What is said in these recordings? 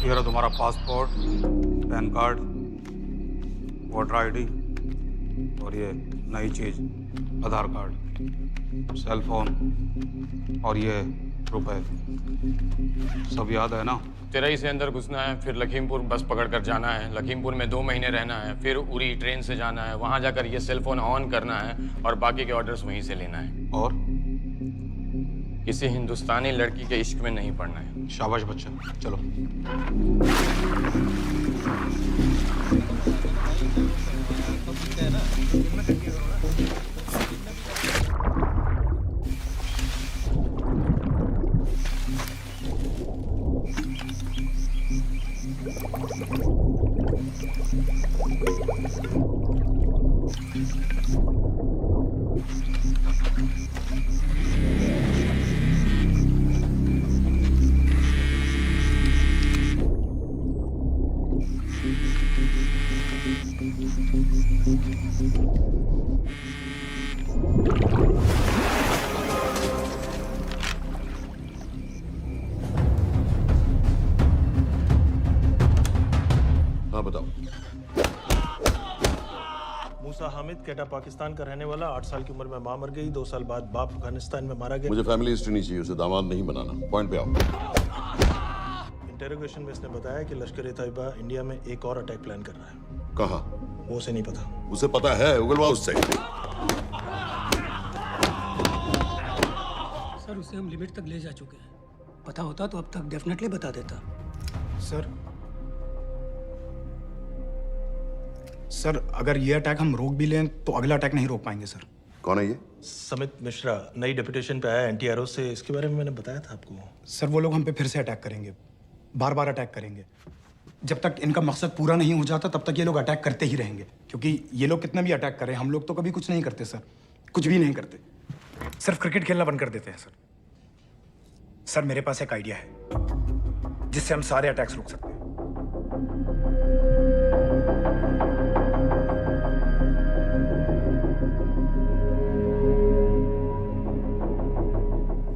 ये रहा तुम्हारा passport, pan card, voter ID और ये नई चीज आधार कार्ड, सेल फोन और ये रुपए। सब याद है ना? तिरई से अंदर घुसना है, फिर लखीमपुर बस पकड़कर जाना है, लखीमपुर में 2 महीने रहना है, फिर उरी ट्रेन से जाना है, वहां जाकर ये सेल फोन ऑन करना है और बाकी के ऑर्डर्स वहीं से लेना है। और किसी हिंदुस्तानी लड़की के इश्क में नहीं पड़ना है। शाबाश बच्चा, चलो। हाँ बताओ। मूसा हामिद केटा पाकिस्तान का रहने वाला, 8 साल की उम्र में मां मर गई, 2 साल बाद बाप अफगानिस्तान में मारा गया। मुझे फैमिली हिस्ट्री नहीं चाहिए, उसे दामाद नहीं बनाना। पॉइंट पे आओ। इंटेरोगेशन में इसने बताया कि लश्कर ए तैयबा इंडिया में एक और अटैक प्लान कर रहा है। कहाँ? वो उसे नहीं पता। उसे पता है, उगलवा उससे। सर उसे हम लिमिट तक ले जा चुके हैं। पता होता तो अब तक डेफिनेटली बता देता। सर अगर ये अटैक हम रोक भी लें तो अगला अटैक नहीं रोक पाएंगे सर। कौन है ये? समित मिश्रा नई डेपुटेशन पे आया एंटी एरो से। इसके बारे में मैंने बताया था आपको। सर वो लोग हम पे फिर से अटैक करेंगे, बार बार अटैक करेंगे। जब तक इनका मकसद पूरा नहीं हो जाता तब तक ये लोग अटैक करते ही रहेंगे, क्योंकि ये लोग कितना भी अटैक करें हम लोग तो कभी कुछ नहीं करते सर, कुछ भी नहीं करते। सिर्फ क्रिकेट खेलना बंद कर देते हैं सर। सर मेरे पास एक आइडिया है जिससे हम सारे अटैक्स रोक सकते हैं।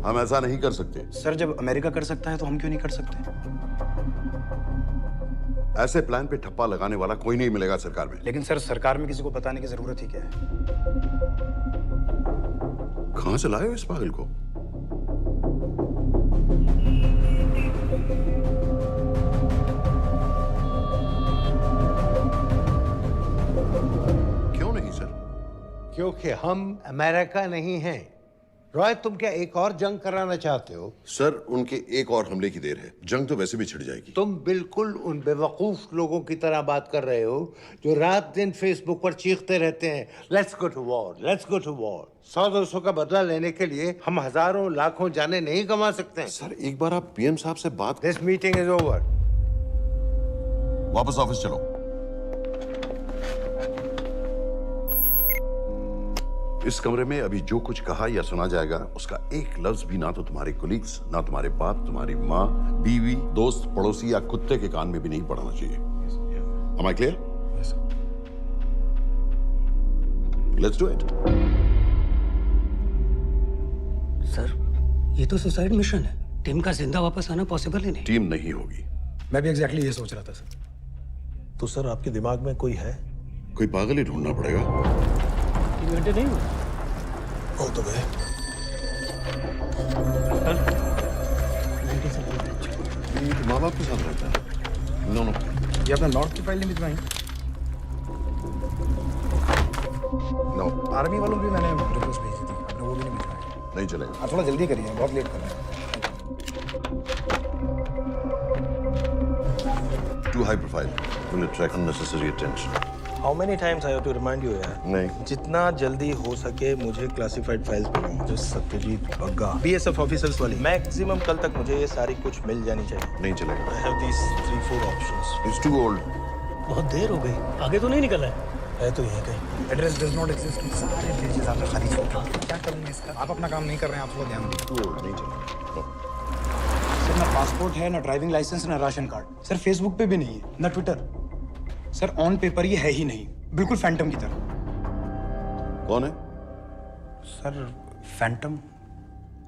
हम ऐसा नहीं कर सकते। सर जब अमेरिका कर सकता है तो हम क्यों नहीं कर सकते? ऐसे प्लान पे ठप्पा लगाने वाला कोई नहीं मिलेगा सरकार में। लेकिन सर सरकार में किसी को बताने की जरूरत ही क्या है? कहां से लाए हो इस पागल को? क्यों नहीं सर? क्योंकि हम अमेरिका नहीं हैं। रॉय तुम क्या एक और जंग कराना चाहते हो? सर उनके एक और हमले की देर है, जंग तो वैसे भी छिड़ जाएगी। तुम बिल्कुल उन बेवकूफ लोगों की तरह बात कर रहे हो जो रात दिन फेसबुक पर चीखते रहते हैं let's go to war, let's go to war. 100-200 का बदला लेने के लिए हम हजारों लाखों जाने नहीं कमा सकते हैं। सर एक बार आप पीएम साहब से बात। This meeting is over. वापस ऑफिस चलो। इस कमरे में अभी जो कुछ कहा या सुना जाएगा उसका एक लफ्ज भी ना तो तुम्हारे कोलीग्स, ना तुम्हारे बाप, तुम्हारी माँ, बीवी, दोस्त, पड़ोसी या कुत्ते के कान में भी नहीं पड़ना चाहिए। Am I clear? Yes, sir. Let's do it. Sir ये तो सुसाइड मिशन है। टीम का जिंदा वापस आना पॉसिबल ही नहीं। टीम नहीं होगी। मैं भी एग्जैक्टली ये सोच रहा था सर। तो सर आपके दिमाग में कोई है? कोई पागल ही ढूंढना पड़ेगा। 3 घंटे नहीं हुए। हो तो गए। माँ बाप के साथ रहता है। No no. ये अपना नॉर्थ की फाइल नहीं भिजवाई? नो आर्मी वालों भी मैंने रिक्वेस्ट भेजी थी, आपने वो भी नहीं भिजवाई। नहीं चलेगा। आप थोड़ा जल्दी करिए, बहुत लेट कर रहे हैं। Too high profile. Will attract unnecessary attention. How many times I have to remind you यार? नहीं। जितना जल्दी हो सके मुझे क्लासिफाइड फाइल्स भेजो। जो सत्यजीत बग्गा बीएसएफ ऑफिसर्स वाली। मैक्सिमम कल तक मुझे ये सारी कुछ मिल जानी चाहिए। नहीं चलेगा। I have these 3-4 options. He's too old. बहुत देर हो गई, आगे तो नहीं निकला है। है तो यहीं कहीं। Address does not exist. सारे पेजेस आपने खाली छोड़ दिए। क्या करूंगा इसका? आप अपना काम नहीं कर रहे हैं, आप थोड़ा ध्यान दीजिए। Too old. नहीं चलेगा। No. सर ना पासपोर्ट है, ना ड्राइविंग लाइसेंस, ना राशन कार्ड। सर फेसबुक पे भी नहीं है, ना ट्विटर। सर ऑन पेपर ये है ही नहीं, बिल्कुल फैंटम की तरह। कौन है? Sir Phantom?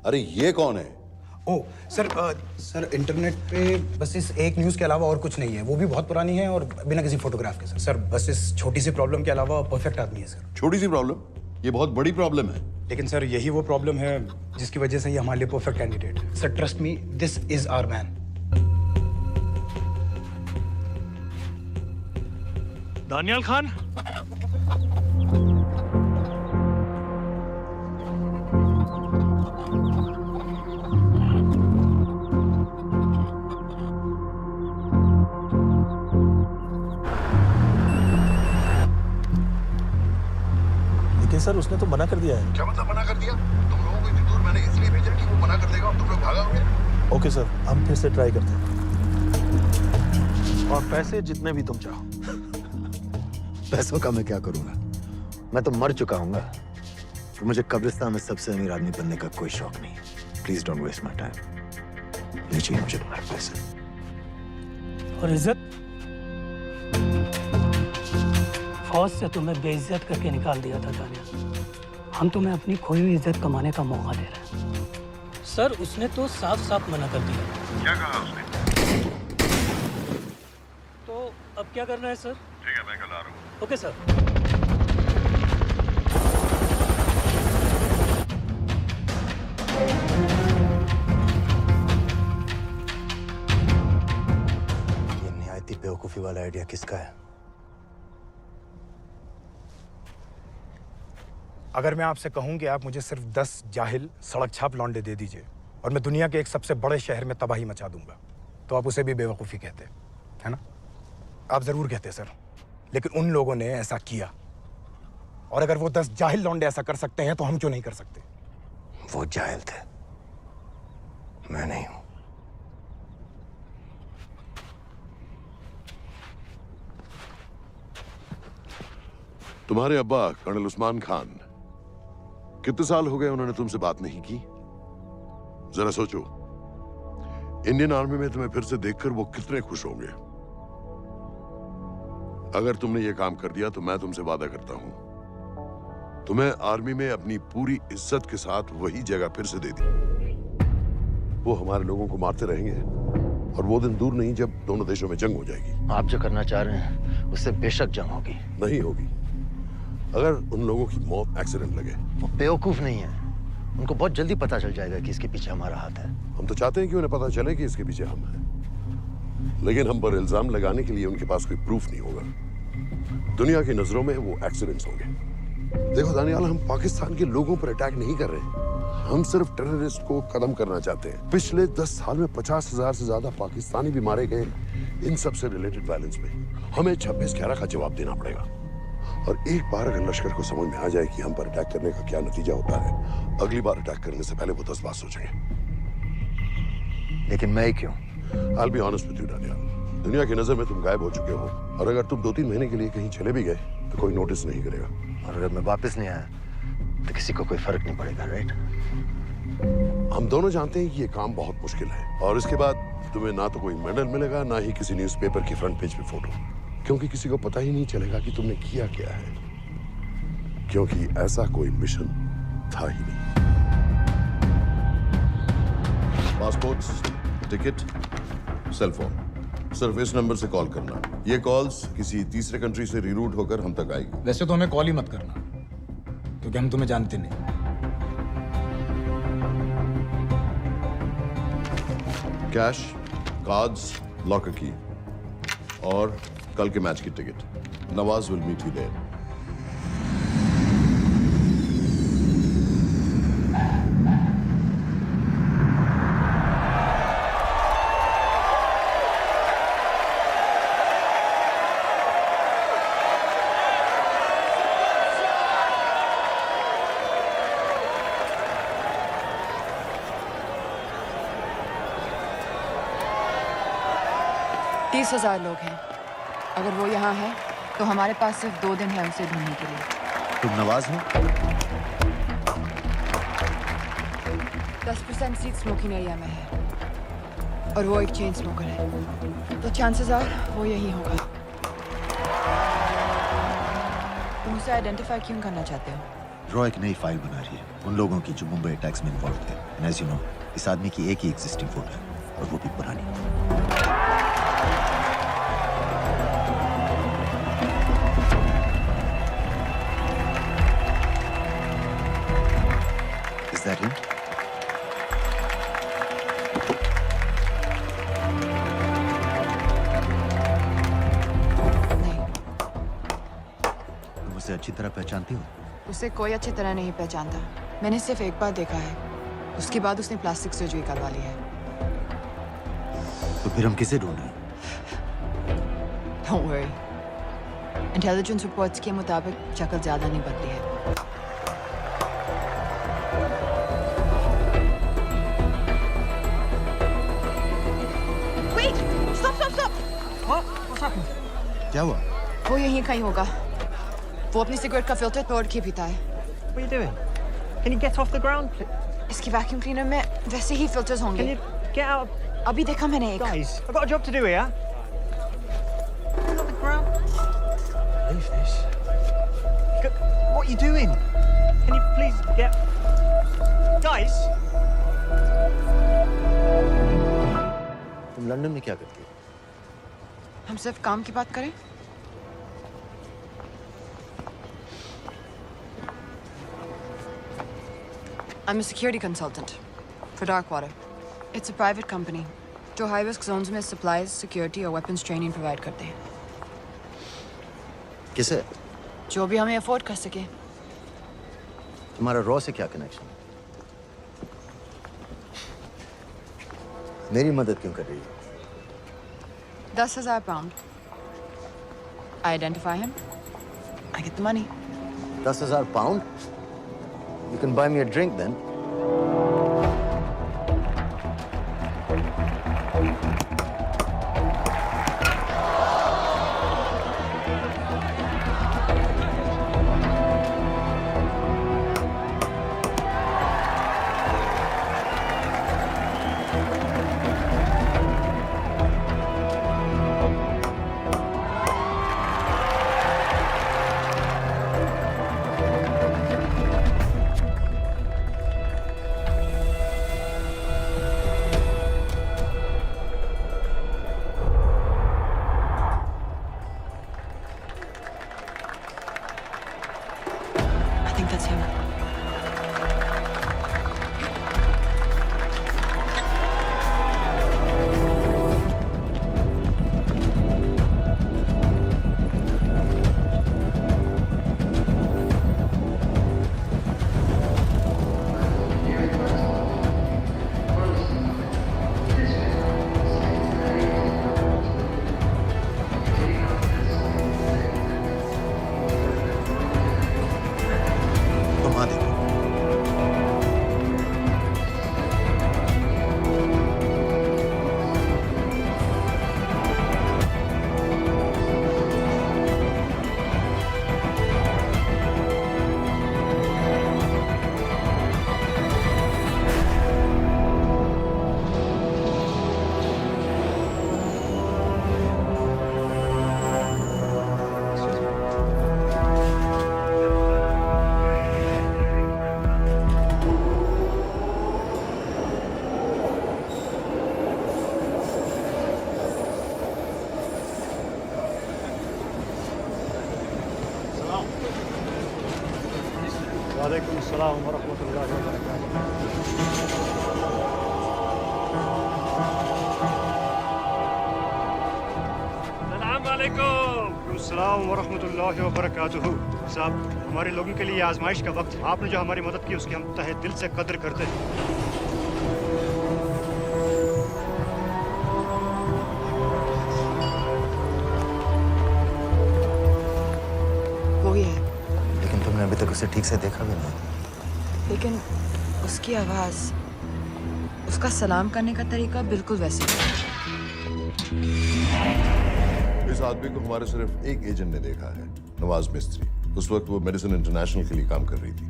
अरे ये कौन है? ओ सर सर इंटरनेट पे बस इस एक न्यूज़ के अलावा और कुछ नहीं है। वो भी बहुत पुरानी है और बिना किसी फोटोग्राफ के। सर बस इस छोटी सी प्रॉब्लम के अलावा परफेक्ट आदमी है सर। छोटी सी प्रॉब्लम, ये बहुत बड़ी प्रॉब्लम है। लेकिन सर यही वो प्रॉब्लम है जिसकी वजह से ये हमारे लिए परफेक्ट कैंडिडेट है। Sir trust me, this is our man. Daniyal Khan, लेकिन सर उसने तो मना कर दिया है। क्या मतलब मना कर दिया? तुम लोगों को इतनी दूर मैंने इसलिए भेजा कि वो मना कर देगा और तुम लोग भागोगे। ओके सर, हम फिर से ट्राई करते हैं। और पैसे जितने भी तुम चाहो। पैसों का मैं क्या करूंगा? मैं तो मर चुका हूँ। फिर मुझे कब्रिस्तान में सबसे अमीर आदमी बनने का कोई शौक नहीं। Please don't waste my time. नहीं चाहिए मुझे तुम्हारे पैसे। और इज्जत? फौज से तुम्हें बेइज्जत करके निकाल दिया था दानियाल। हम तुम्हें अपनी खोई हुई इज्जत कमाने का मौका दे रहे हैं। सर उसने तो साफ साफ मना कर दिया। क्या कहा उसने? तो अब क्या करना है सर? ठीक है, मैं कल आ रहा हूँ। Okay sir. ये निहायती बेवकूफी वाला आइडिया किसका है? अगर मैं आपसे कहूं कि आप मुझे सिर्फ 10 जाहिल सड़क छाप लौंडे दे दीजिए और मैं दुनिया के एक सबसे बड़े शहर में तबाही मचा दूंगा, तो आप उसे भी बेवकूफ़ी कहते, है ना? आप ज़रूर कहते सर, लेकिन उन लोगों ने ऐसा किया। और अगर वो 10 जाहिल लौंडे ऐसा कर सकते हैं तो हम क्यों नहीं कर सकते? वो जाहिल थे, मैं नहीं हूं। तुम्हारे अब्बा कर्नल उस्मान खान, कितने साल हो गए उन्होंने तुमसे बात नहीं की? जरा सोचो, इंडियन आर्मी में तुम्हें फिर से देखकर वो कितने खुश होंगे। अगर तुमने ये काम कर दिया तो मैं तुमसे वादा करता हूं, तुम्हें आर्मी में अपनी पूरी इज्जत के साथ वही जगह फिर से दे दी। वो हमारे लोगों को मारते रहेंगे और वो दिन दूर नहीं जब दोनों देशों में जंग हो जाएगी। आप जो करना चाह रहे हैं उससे बेशक जंग होगी। नहीं होगी। अगर उन लोगों की मौत एक्सीडेंट लगे। वो बेवकूफ नहीं है, उनको बहुत जल्दी पता चल जाएगा कि इसके पीछे हमारा हाथ है। हम तो चाहते हैं कि उन्हें पता चले कि इसके पीछे हम हैं, लेकिन हम पर इल्जाम लगाने के लिए उनके पास कोई प्रूफ नहीं होगा। दुनिया की नजरों में वो एक्सीडेंट्स होंगे। देखो दानियाल, हम पाकिस्तान के लोगों पर अटैक नहीं कर रहे, हम सिर्फ टेररिस्ट को खत्म करना चाहते हैं। पिछले 10 साल में 50,000 से ज्यादा पाकिस्तानी भी मारे गए इन सब से रिलेटेड वायलेंस में। हमें 26/11 का जवाब देना पड़ेगा। और एक बार अगर लश्कर को समझ में आ जाए कि हम पर अटैक करने का क्या नतीजा होता है, अगली बार अटैक करने से पहले वो 10 बार सोचेंगे। लेकिन मैं ही क्यों? I'll be honest with you, Daniyal, दुनिया की नजर में तुम गायब हो चुके हो और अगर तुम 2-3 महीने के लिए कहीं चले भी गए तो कोई नोटिस नहीं करेगा। और अगर मैं वापस नहीं आया तो किसी को कोई फर्क नहीं पड़ेगा, राइट? हम दोनों जानते हैं कि ये काम बहुत मुश्किल है और इसके बाद तुम्हें ना तो कोई मेडल मिलेगा, ना ही किसी न्यूज़पेपर की फ्रंट पेज पे फोटो, क्योंकि किसी को पता ही नहीं चलेगा कि तुमने किया क्या है, क्योंकि ऐसा कोई मिशन था ही नहीं। पासपोर्ट्स, टिकट, सेल फोन, सिर्फ इस नंबर से कॉल करना। ये कॉल्स किसी तीसरे कंट्री से रीरूट होकर हम तक आएगी। वैसे तो हमें कॉल ही मत करना, क्योंकि हम तुम्हें जानते नहीं। कैश, कार्ड्स, लॉकर की और कल के मैच की टिकट। Nawaz will meet you there. तीस 30,000 लोग हैं। अगर वो यहाँ है तो हमारे पास सिर्फ 2 दिन है उसे ढूंढने के लिए। तुम नवाज हो? 10% सीट स्मोकिंग एरिया में है और वो एक चेन स्मोकर है, तो चांसेस आर वो यही होगा। तुम उसे आइडेंटिफाई क्यों करना चाहते हो? रॉ एक नई फाइल बना रही है उन लोगों की जो मुंबई अटैक्स में इन्वॉल्व थे। एंड एज यू नो, इस आदमी की एक ही एग्जिस्टिंग फोटो है और वो भी पुरानी। Is that him? नहीं, तुम उसे अच्छी तरह पहचानती हो? उसे कोई अच्छी तरह नहीं पहचानता। मैंने सिर्फ एक बार देखा है, उसके बाद उसने प्लास्टिक सर्जरी करवा ली है। तो फिर हम किसे ढूंढ रहे हैं? Don't worry. इंटेलिजेंस रिपोर्ट्स के मुताबिक शक्ल ज्यादा नहीं बदली है। Wait! Stop! Stop! Stop! What's happened? क्या हुआ? वो यहीं कहीं होगा। वो अपनी सिगरेट का फिल्टर तोड़ के पीता है। What are you doing? Can you get off the ground, please? इसकी वैक्यूम क्लीनर में वैसे ही फिल्टर्स Can होंगे। you get out? अभी देखा मैंने एक। Guys, I've got a job to do here. Get off the ground. Leave this. What are you doing? Can you please get... Guys! तुम London में क्या करती हो? हम सिर्फ काम की बात करें? I'm a security consultant for Darkwater. It's a private company जो high risk zones में supplies, security और weapons training provide करते हैं। किसे? जो भी हमें afford कर सके। तुम्हारा रॉ से क्या कनेक्शन? मेरी मदद क्यों कर रही हो? 10,000 pound. I identify him. I get the money. 10,000 pound? You can buy me a drink then. I think that's him. घुमा देंगे। वालेकुम अस्सलाम वरहमतुल्लाहि वबरकातुहू। अस्सलाम वालेकुम। अस्सलाम वरहमतुल्लाहि वबरकातुहू। साहब, हमारे लोगों के लिए आजमाइश का वक्त है। आपने जो हमारी मदद की उसकी हम तहे दिल से कद्र करते हैं। वो ही है, लेकिन तुमने अभी तक उसे ठीक से देखा भी नहीं। लेकिन उसकी आवाज, उसका सलाम करने का तरीका बिल्कुल वैसे ही है। इस आदमी को हमारे सिर्फ एक एजेंट ने देखा है, नवाज मिस्त्री। उस वक्त वो मेडिसिन इंटरनेशनल के लिए काम कर रही थी।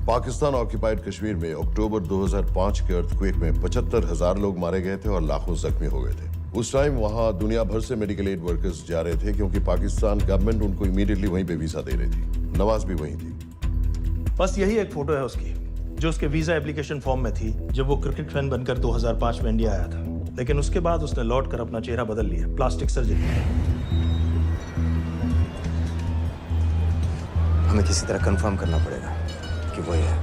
पाकिस्तान ऑक्यूपाइड कश्मीर में अक्टूबर 2005 के अर्थक्वेक में 75,000 लोग मारे गए थे और लाखों जख्मी हो गए थे। उस टाइम वहां दुनिया भर से मेडिकल एड वर्कर्स जा रहे थे क्योंकि पाकिस्तान गवर्नमेंट उनको इमीडिएटली वहीं पे वीजा दे रही थी। नवाज भी वहीं थी। बस यही एक फोटो है उसकी, जो उसके वीजा एप्लीकेशन फॉर्म में थी जब वो क्रिकेट फैन बनकर 2005 में इंडिया आया था। लेकिन उसके बाद उसने लौट कर अपना चेहरा बदल लिया, प्लास्टिक सर्जरी। हमें किसी तरह कंफर्म करना पड़ेगा कि वो ही है।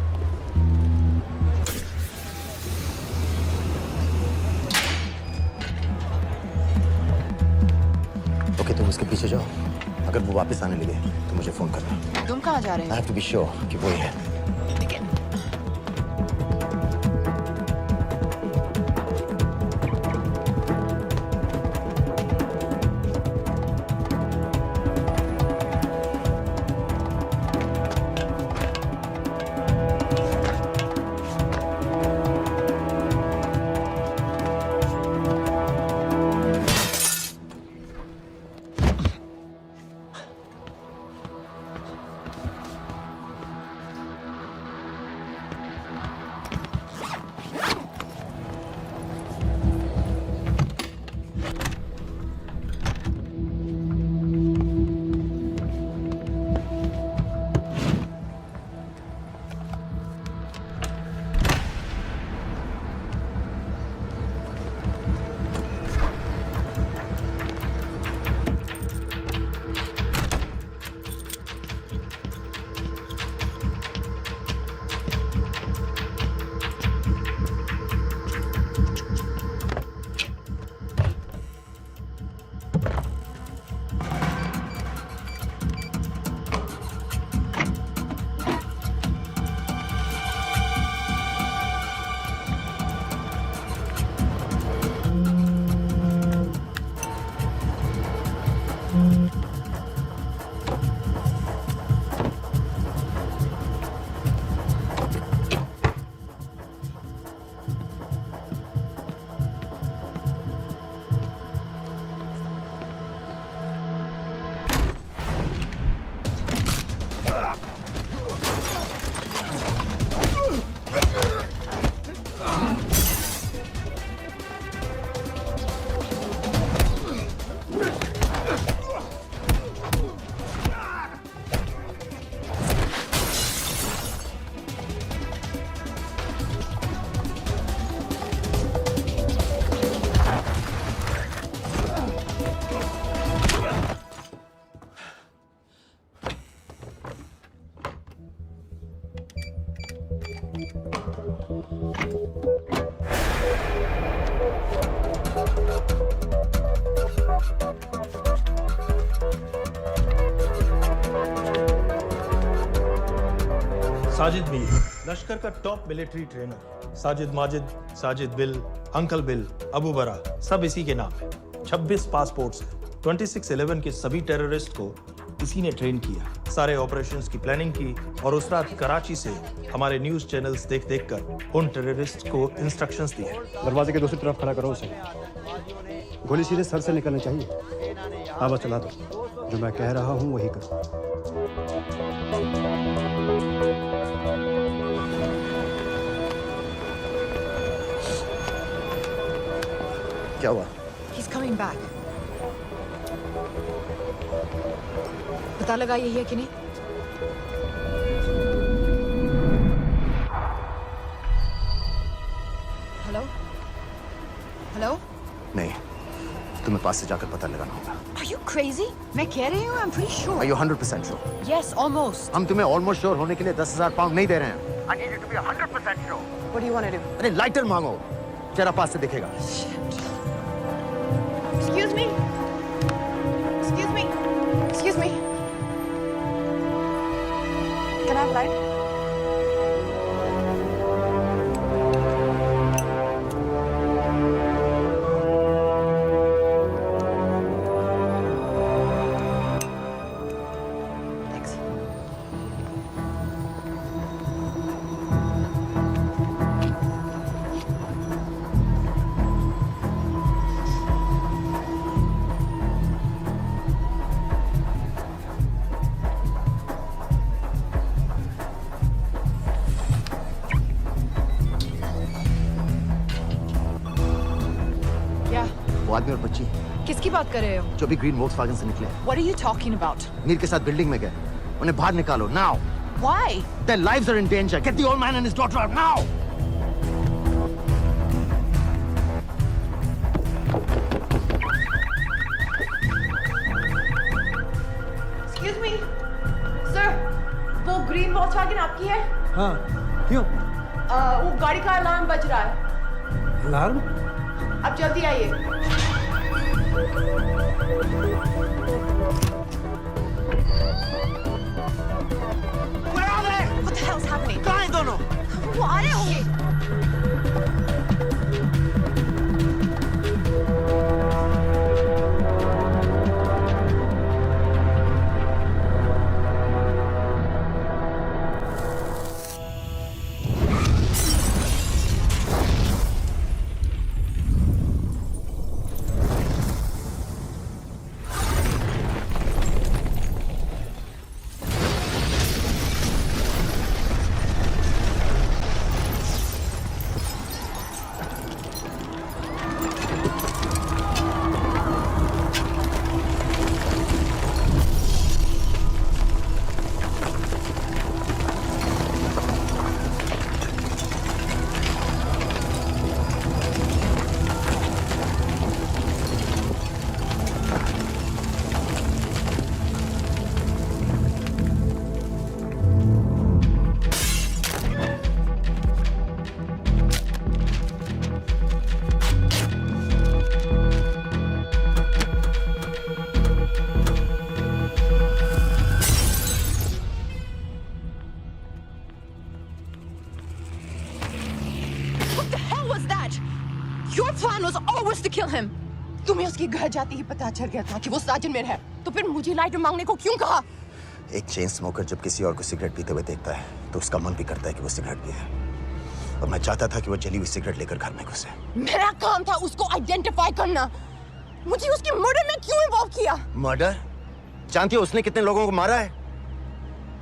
ओके, तुम उसके पीछे जाओ। अगर वो वापस आने लगे तो मुझे फोन करना। तुम कहाँ जा रहे आई हो? हैव टू बी श्योर कि वो ही है। साजिद मीर, लश्कर का top military trainer. Sajid Majid, Sajid bill, uncle bill, Abu बरा, सब इसी के नाम है। 26 पासपोर्ट्स हैं। 26/11 के सभी टेररिस्ट को इसी ने ट्रेन किया, सारे ऑपरेशंस की प्लानिंग की और उस रात कराची से हमारे न्यूज चैनल्स देख देख कर उन टेररिस्ट को इंस्ट्रक्शंस दिए। दरवाजे के दूसरी तरफ खड़ा करो उसे। गोली सीधे सर से निकलनी चाहिए। हाँ बस चला दो, जो मैं कह रहा हूँ वही करो। क्या हुआ? He's coming back. पता लगा यही है कि नहीं? हेलो? हेलो? नहीं, तुम्हें पास से जाकर पता लगाना होगा। Are you crazy? मैं कह रही हूँ, I'm pretty sure. Are you 100% sure? Yes, almost. हम तुम्हें ऑलमोस्ट श्योर होने के लिए 10,000 पाउंड नहीं दे रहे हैं। I need you to be 100% sure. What do you want to do? अरे लाइटर मांगो, चेहरा पास से दिखेगा। Excuse me. Excuse me. Excuse me. Can I have light? Thanks. वो आदमी और बच्ची किसकी बात कर रहे हो? जो भी ग्रीन वोक्सवैगन से निकले, What are you talking about? Mir के साथ बिल्डिंग में गए। उन्हें बाहर निकालो now. Why? Their lives are in danger. Get the old man and his daughter out now! Excuse me, sir. वो ग्रीन वॉल्क्सवैगन आपकी है? हाँ, क्यों? वो गाड़ी का अलार्म बज रहा है। अलार्म? आप जल्दी आइए। What the hell's happening? कहाँ हैं दोनों? वो आ रहे होंगे। Your plan was always to kill him. तुम्हें उसके घर जाते ही पता चल गया था कि वो साजन में है, तो फिर मुझे लाइटर मांगने को क्यों कहा? एक चेन स्मोकर जब किसी और को सिगरेट पीते हुए देखता है तो उसका मन भी करता है कि वो सिगरेट पिए। और मैं चाहता था कि वो जली हुई सिगरेट लेकर घर में घुसे। मेरा काम था उसको आइडेंटिफाई करना। मुझे उसके मर्डर में क्यों इन्वॉल्व किया? मर्डर? जानती हो उसने कितने लोगों को मारा है?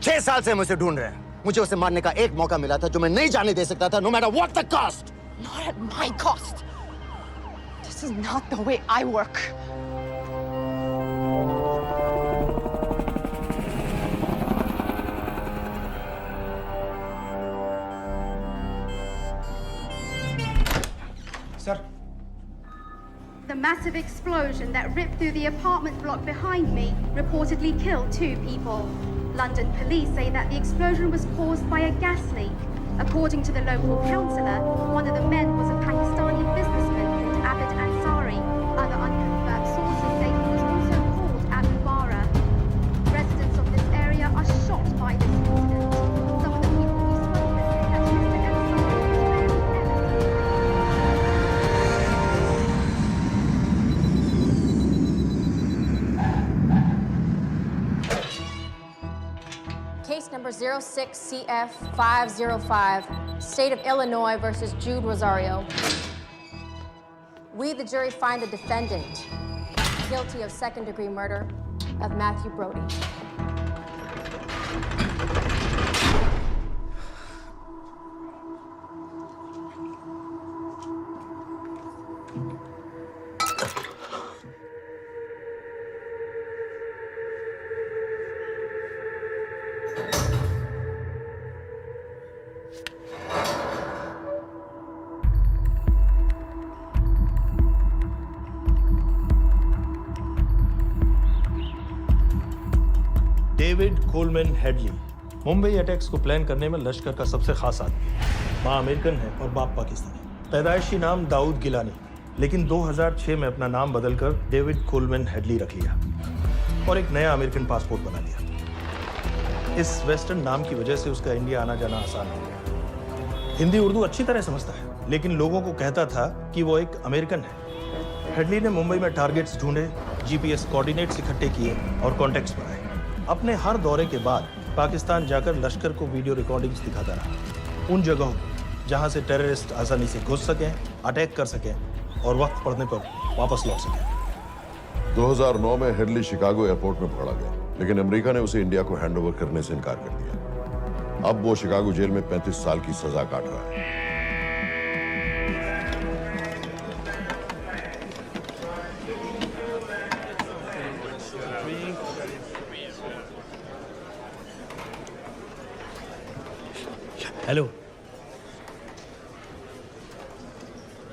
6 साल से हम उसे ढूंढ रहे हैं। मुझे उसे मारने का एक मौका मिला था जो मैं नहीं जाने दे सकता था, no matter what the cost. Not at my cost. This is not the way I work. Sir. The massive explosion that ripped through the apartment block behind me reportedly killed 2 people. London police say that the explosion was caused by a gas leak. According to the local councillor, one of the men was a Pakistani businessman called Abid Ansari. Other unconfirmed sources say he was also called Abu Bara. Residents of this area are shocked by this incident. Some of the people who spoke with say that Mr. Ansari was rarely ever seen. Case number 06CF505, State of Illinois versus Jude Rosario. We, the jury, find the defendant guilty of second-degree murder of Matthew Brody. David Coleman Headley Mumbai attacks को plan करने में लश्कर का सबसे खास आदमी। माँ American है और बाप पाकिस्तानी। पैदाइशी नाम दाऊद गिलानी, लेकिन 2006 में अपना नाम बदलकर डेविड कोलमैन हेडली रख लिया और एक नया अमेरिकन पासपोर्ट बना लिया। इस वेस्टर्न नाम की वजह से उसका इंडिया आना जाना आसान हो गया। हिंदी उर्दू अच्छी तरह समझता है, लेकिन लोगों को कहता था कि वो एक अमेरिकन है। हेडली ने मुंबई में टारगेट्स ढूंढे, जीपीएस कोऑर्डिनेट्स इकट्ठे किए और कॉन्टैक्ट्स बनाए। अपने हर दौरे के बाद पाकिस्तान जाकर लश्कर को वीडियो रिकॉर्डिंग्स दिखाता रहा, उन जगहों पर जहां से टेररिस्ट आसानी से घुस सकें, अटैक कर सकें और वक्त पड़ने पर वापस लौट सकें। 2009 में हेडली शिकागो एयरपोर्ट में पकड़ा गया, लेकिन अमेरिका ने उसे इंडिया को हैंडओवर करने से इनकार कर दिया। अब वो शिकागो जेल में 35 साल की सजा काट रहा है।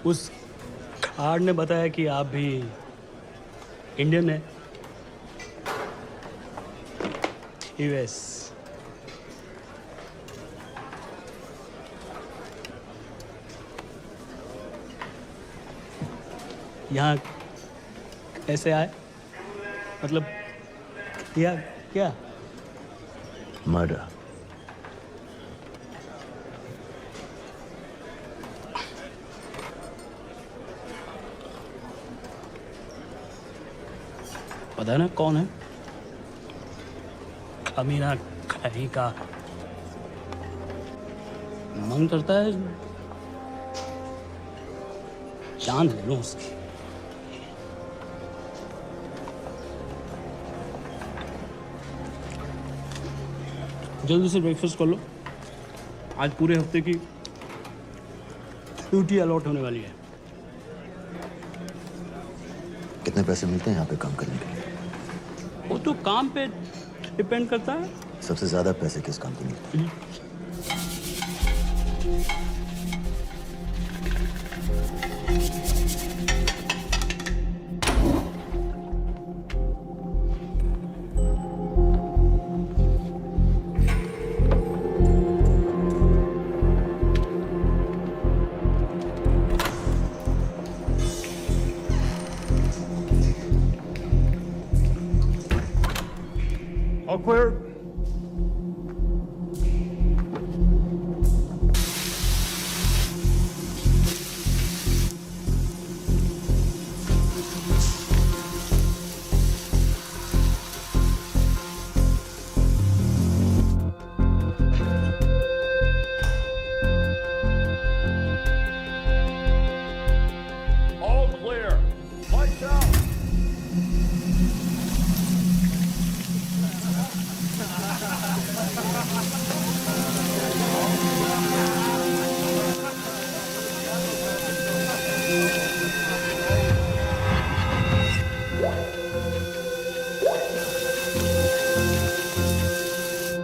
उस कार्ड ने बताया कि आप भी इंडियन है। यूएस। यहाँ कैसे आए? मतलब क्या क्या? मर्डर। पता ना कौन है? कमीना कहीं का। मन करता है जान ले लूं उसकी। जल्दी से ब्रेकफास्ट कर लो, आज पूरे हफ्ते की ड्यूटी अलॉट होने वाली है। कितने पैसे मिलते हैं यहाँ पे काम करने के लिए? वो तो काम पे डिपेंड करता है। सबसे ज्यादा पैसे किस काम पे मिलते हैं? All clear. All clear. Lights out.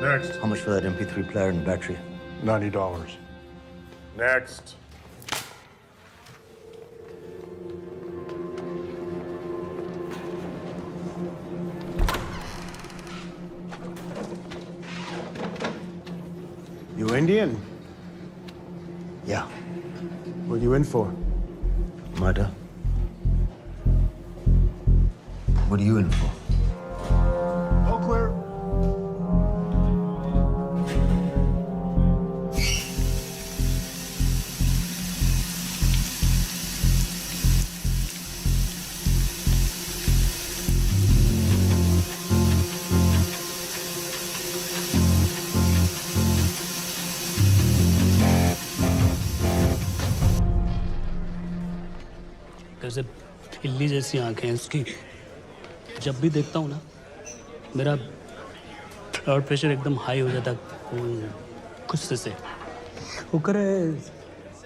Next. How much for that MP3 player and battery? $90. Next. You Indian? Yeah. What are you in for? Murder. What are you in for? All clear. कैसे बिल्ली जैसी आंखें हैं उसकी। जब भी देखता हूँ ना, मेरा ब्लड प्रेशर एकदम हाई हो जाता गुस्से से। शुक्र है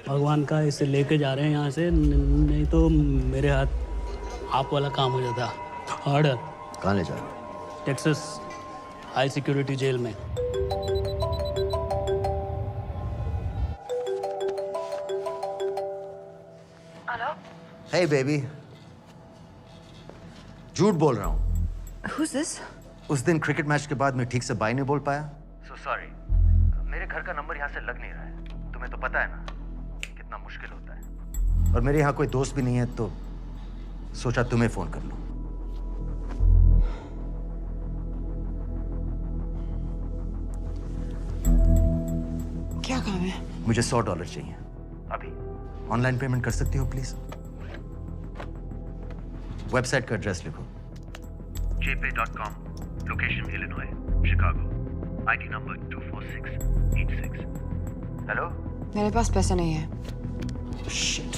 भगवान का इसे लेके जा रहे हैं यहाँ से, नहीं तो मेरे हाथ आप वाला काम हो जाता। ऑर्डर। कहाँ ले जा रहे हो? टेक्सास हाई सिक्योरिटी जेल में। Hey baby. झूठ बोल रहा हूँ। Who's this? उस दिन क्रिकेट मैच के बाद मैं ठीक से बाय नहीं बोल पाया। So sorry. मेरे घर का नंबर यहाँ से लग नहीं रहा है। तुम्हें तो पता है ना कितना मुश्किल होता है। और मेरे यहाँ कोई दोस्त भी नहीं है, तो सोचा तुम्हें फोन कर लूं। क्या काम है? मुझे $100 चाहिए अभी। ऑनलाइन पेमेंट कर सकती हो प्लीज? वेबसाइट का एड्रेस लिखो। jpay.com, location Illinois, Chicago, ID number 24686. Hello? मेरे पास पैसा नहीं है। Shit.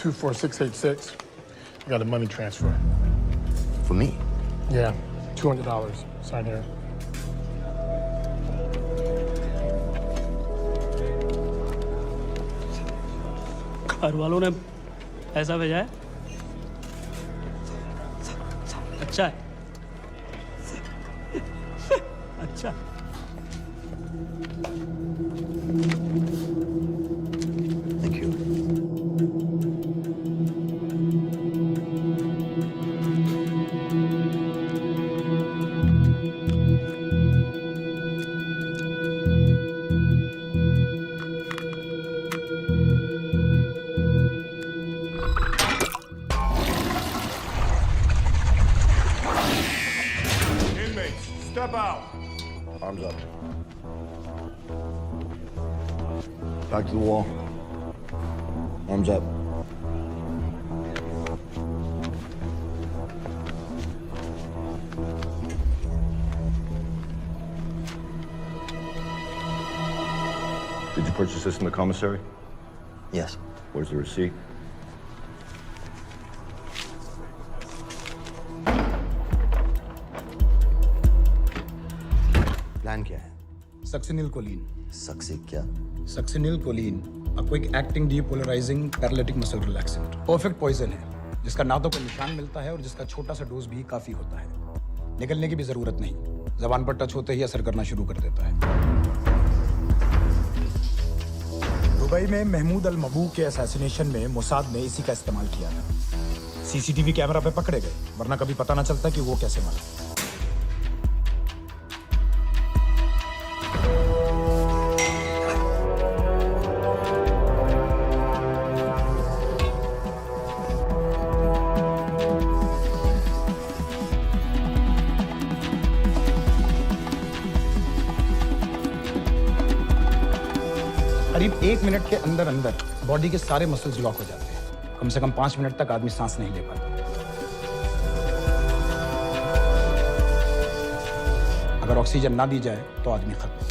$24686. I got a money transfer. For me? Yeah, $200. Sign here. घर वालों ने पैसा भेजा है? अच्छा है, अच्छा। Thank you. Inmates, step out. Arms up. Back to the wall. Arms up. Did you purchase this in the commissary? Yes. Where's the receipt? Plan क्या है? Succinylcholine. सक्सी क्या? Succinylcholine, a quick acting depolarizing paralytic muscle relaxant। Perfect poison है, जिसका ना तो कोई निशान मिलता है और जिसका छोटा सा डोज भी काफी होता है। निकलने की भी जरूरत नहीं, जबान पर टच होते ही असर करना शुरू कर देता है। दुबई में महमूद अल मबू के असैसिनेशन में मोसाद ने इसी का इस्तेमाल किया था। सीसीटीवी कैमरा पे पकड़े गए, वरना कभी पता ना चलता कि वो कैसे मरा। करीब 1 मिनट के अंदर अंदर बॉडी के सारे मसल्स लॉक हो जाते हैं। कम से कम 5 मिनट तक आदमी सांस नहीं ले पाता। अगर ऑक्सीजन ना दी जाए तो आदमी खत्म।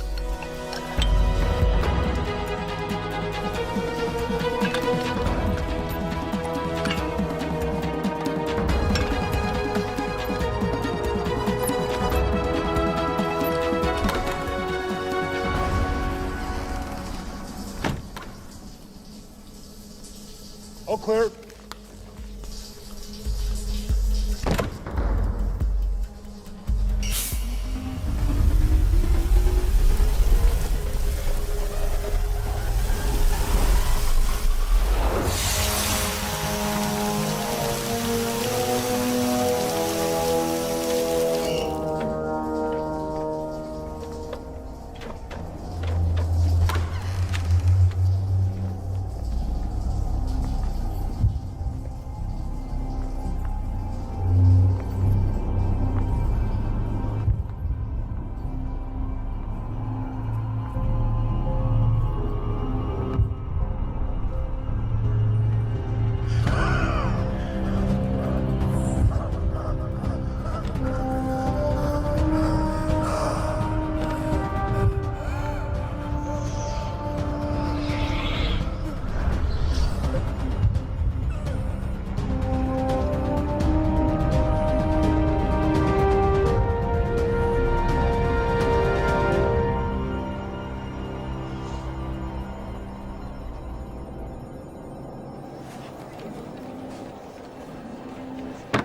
All clear.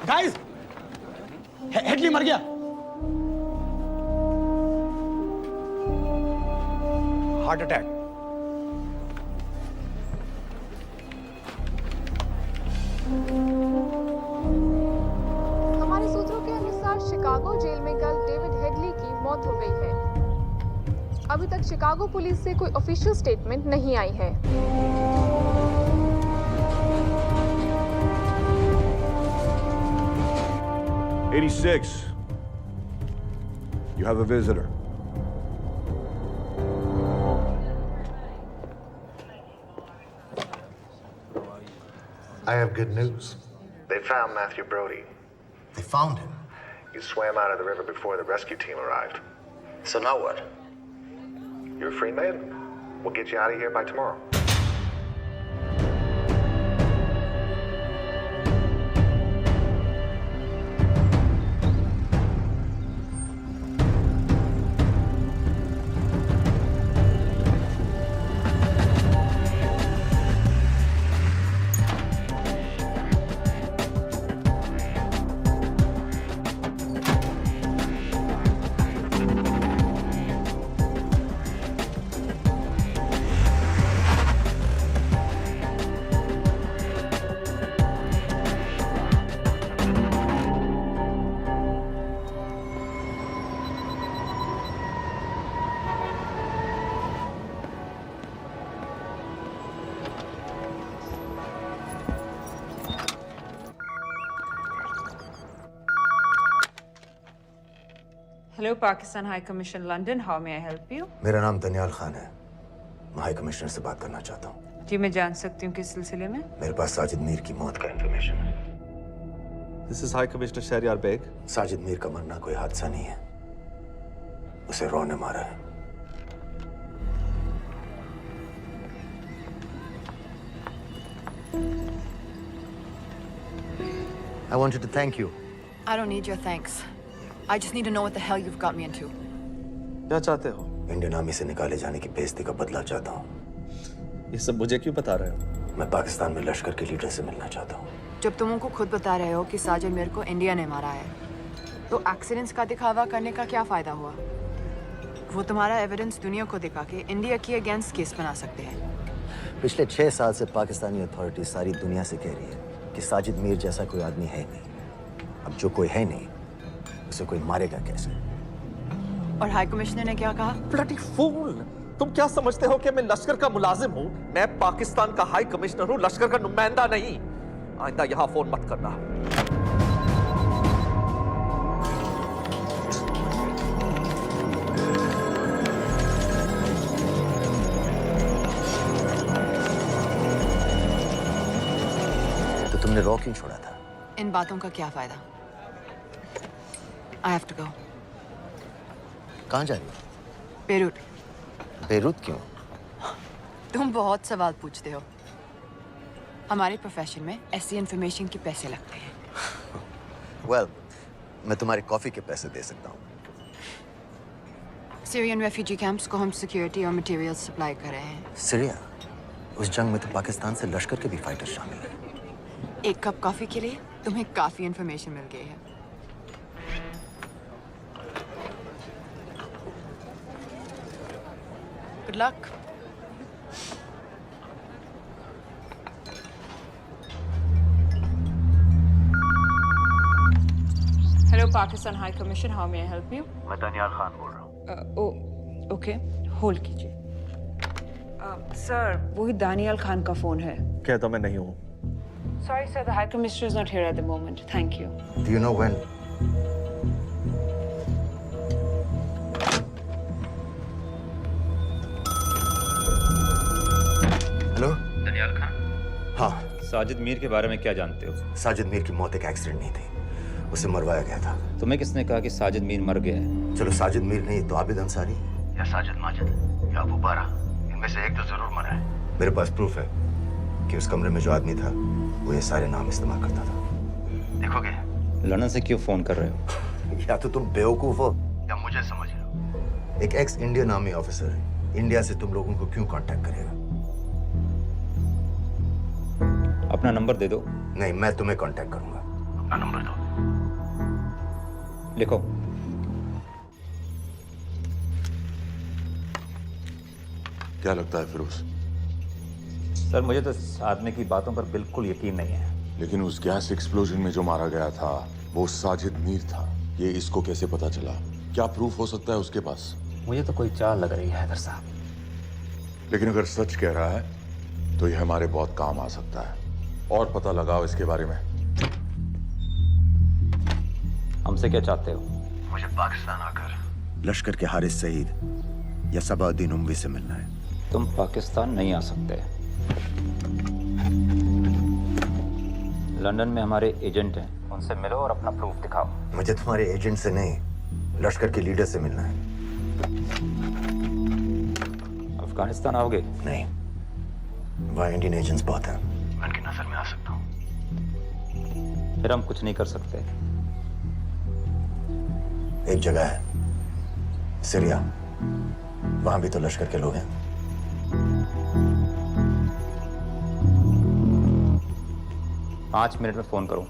गाइस, हेडली मर गया। Heart attack. हमारे सूत्रों के अनुसार शिकागो जेल में कल डेविड हेडली की मौत हो गई है। अभी तक शिकागो पुलिस से कोई ऑफिशियल स्टेटमेंट नहीं आई है। 86. You have a visitor. I have good news. They found Matthew Brody. They found him? He swam out of the river before the rescue team arrived. So now what? You're a free man. We'll get you out of here by tomorrow. Hello, Pakistan High Commission, London. How may I help you? मेरा नाम दनियाल खान है। मैं high commissioner से बात करना चाहता हूँ। जी मैं जान सकती हूँ किस सिलसिले में? मेरे पास साजिद मीर की मौत का इंफॉर्मेशन है। This is High Commissioner Shahryar Beg. Sajid Mir का मरना कोई हादसा नहीं है, उसे रॉ ने मारा है। I wanted to thank you. I don't need your thanks. I just need to know what the hell you've got me into. क्या चाहते हो? इंडियन आर्मी से निकाले जाने की बेइज्जती का बदला चाहता हूँ। ये सब मुझे क्यों बता रहे हो? मैं पाकिस्तान में लश्कर के लीडर से मिलना चाहता हूँ। जब तुम उनको खुद बता रहे हो कि साजिद मीर को इंडिया ने मारा है, तो एक्सीडेंट्स का दिखावा करने का क्या फायदा हुआ? वो तुम्हारा एविडेंस दुनिया को दिखा के इंडिया की अगेंस्ट केस बना सकते हैं। पिछले 6 साल से पाकिस्तानी अथॉरिटी सारी दुनिया से कह रही है कि साजिद मीर जैसा कोई आदमी है नहीं। अब जो कोई है नहीं, उसे कोई मारेगा कैसे? और हाई कमिश्नर ने क्या कहा? Bloody fool! तुम क्या समझते हो कि मैं लश्कर का मुलाजिम हूँ? मैं पाकिस्तान का हाई कमिश्नर हूँ, लश्कर का नुमाइंदा नहीं। आइंदा यहाँ फोन मत करना। तो तुमने रॉ क्यों छोड़ा था? इन बातों का क्या फायदा? I have to go. कहाँ जा रही हो? बेरूट। बेरूत क्यों? तुम बहुत सवाल पूछते हो। हमारे प्रोफेशन में ऐसी इन्फॉर्मेशन के पैसे लगते हैं। Well, मैं तुम्हारी कॉफी के पैसे दे सकता हूँ। सीरियन रेफ्यूजी कैंप्स को हम सिक्योरिटी और मटेरियल सप्लाई कर रहे हैं। सीरिया? उस जंग में तो पाकिस्तान से लश्कर के भी फाइटर शामिल हैं। एक कप कॉफी के लिए तुम्हें काफी इन्फॉर्मेशन मिल गई है। Good luck. Hello, Pakistan High Commission. How may I help you? मैं दनियाल खान बोल रहा हूँ। ओके, होल्ड कीजिए। सर, वही दानियाल खान का फोन है। कहता मैं नहीं हूँ। Sorry, sir. The High Commissioner is not here at the moment. Thank you. Do you know when? Hello? Daniyal Khan? हाँ। साजिद मीर के बारे में क्या जानते हो? साजिद मीर की मौत एक एक्सीडेंट नहीं थी, उसे मरवाया गया था। तुम्हें किसने कहा कि साजिद मीर मर गया है? चलो साजिद मीर नहीं तो आबिद अंसारी या साजिद माजिद या अबू बारा, इनमें से एक तो जरूर मरा है। मेरे पास प्रूफ है कि उस कमरे में जो आदमी था वो ये सारे नाम इस्तेमाल करता था। देखोगे? लंदन से क्यों फोन कर रहे हो? या तो तुम बेवकूफ हो या मुझे समझ रहे हो। एक x Indian army officer India से तुम लोगों को क्यों कांटेक्ट करेगा? अपना नंबर दे दो। नहीं, मैं तुम्हें कांटेक्ट करूंगा। अपना नंबर दो। लिखो। क्या लगता है फिरोज? सर, मुझे तो इस आदमी की बातों पर बिल्कुल यकीन नहीं है। लेकिन उस गैस एक्सप्लोजन में जो मारा गया था वो साजिद मीर था। ये इसको कैसे पता चला? क्या प्रूफ हो सकता है उसके पास? मुझे तो कोई चाल लग रही है हैदर साहब। लेकिन अगर सच कह रहा है तो ये हमारे बहुत काम आ सकता है। और पता लगाओ इसके बारे में। हमसे क्या चाहते हो? मुझे पाकिस्तान आकर लश्कर के हारिस सईद या सबाउद्दीन उमवी से मिलना है। तुम पाकिस्तान नहीं आ सकते। लंदन में हमारे एजेंट हैं, उनसे मिलो और अपना प्रूफ दिखाओ। मुझे तुम्हारे एजेंट से नहीं, लश्कर के लीडर से मिलना है। अफगानिस्तान आओगे? नहीं, वहाँ इंडियन एजेंट्स बहुत हैं, मैं उनकी नजर में आ सकता हूँ। फिर हम कुछ नहीं कर सकते। एक जगह है, सीरिया, वहां भी तो लश्कर के लोग हैं। पाँच मिनट में फोन करूं।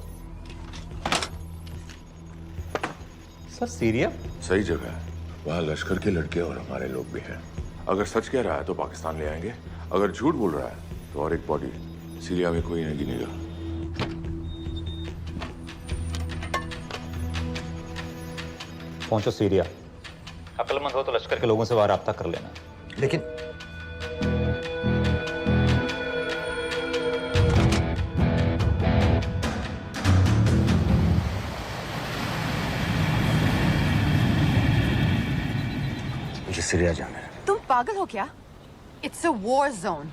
Sir, Syria? सही जगह है, वहाँ लश्कर के लड़के और हमारे लोग भी हैं। अगर सच कह रहा है तो पाकिस्तान ले आएंगे, अगर झूठ बोल रहा है तो और एक बॉडी सीरिया में कोई नहीं गिनेगा। पहुंचो सीरिया। अक्लमंद हो तो लश्कर के लोगों से वहां राब्ता कर लेना। लेकिन मुझे सीरिया जाना है। तुम पागल हो क्या? It's a war zone.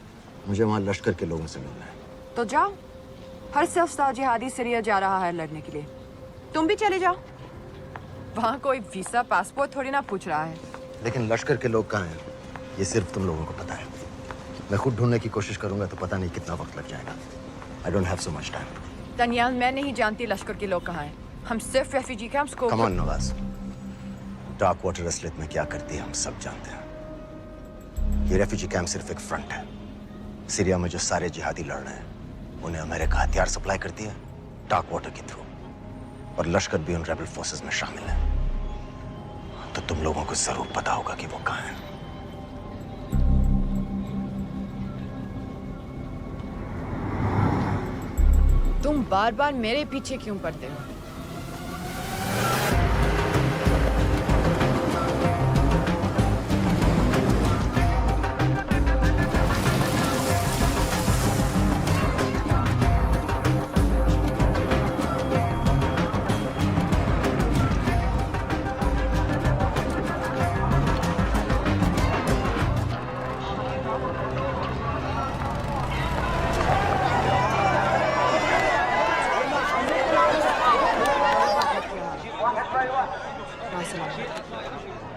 मुझे वहाँ लश्कर के लोगों से मिलना है। तो जाओ। हर सफ़ जिहादी सीरिया जा रहा है लड़ने के लिए। तुम भी चले जाओ। वहाँ कोई वीसा पासपोर्ट थोड़ी ना पूछ रहा है। लेकिन लश्कर के लोग कहाँ हैं? ये सिर्फ तुम लोगों को पता है। मैं खुद ढूंढने की कोशिश करूंगा तो पता नहीं कितना वक्त लग जाएगा। I don't have so much time. Daniyal, मैं नहीं जानती लश्कर के लोग कहाँ हैं। हम सिर्फ रेफ्यूजी कैंप्स को। Come on, Nawaz. Dark water असलियत में क्या करती है हम सब जानते हैं। ये रेफ्यूजी कैंप सिर्फ एक फ्रंट है। सीरिया में जो सारे जिहादी लड़ रहे हैं उन्हें अमेरिका हथियार सप्लाई करती है डार्क वाटर के थ्रू, और लश्कर भी उन रेबल फोर्सेस में शामिल है। तो तुम लोगों को जरूर पता होगा कि वो कहाँ है। तुम बार बार मेरे पीछे क्यों पड़ते हो?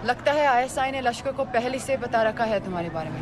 लगता है आईएसआई ने लश्कर को पहले से बता रखा है तुम्हारे बारे में।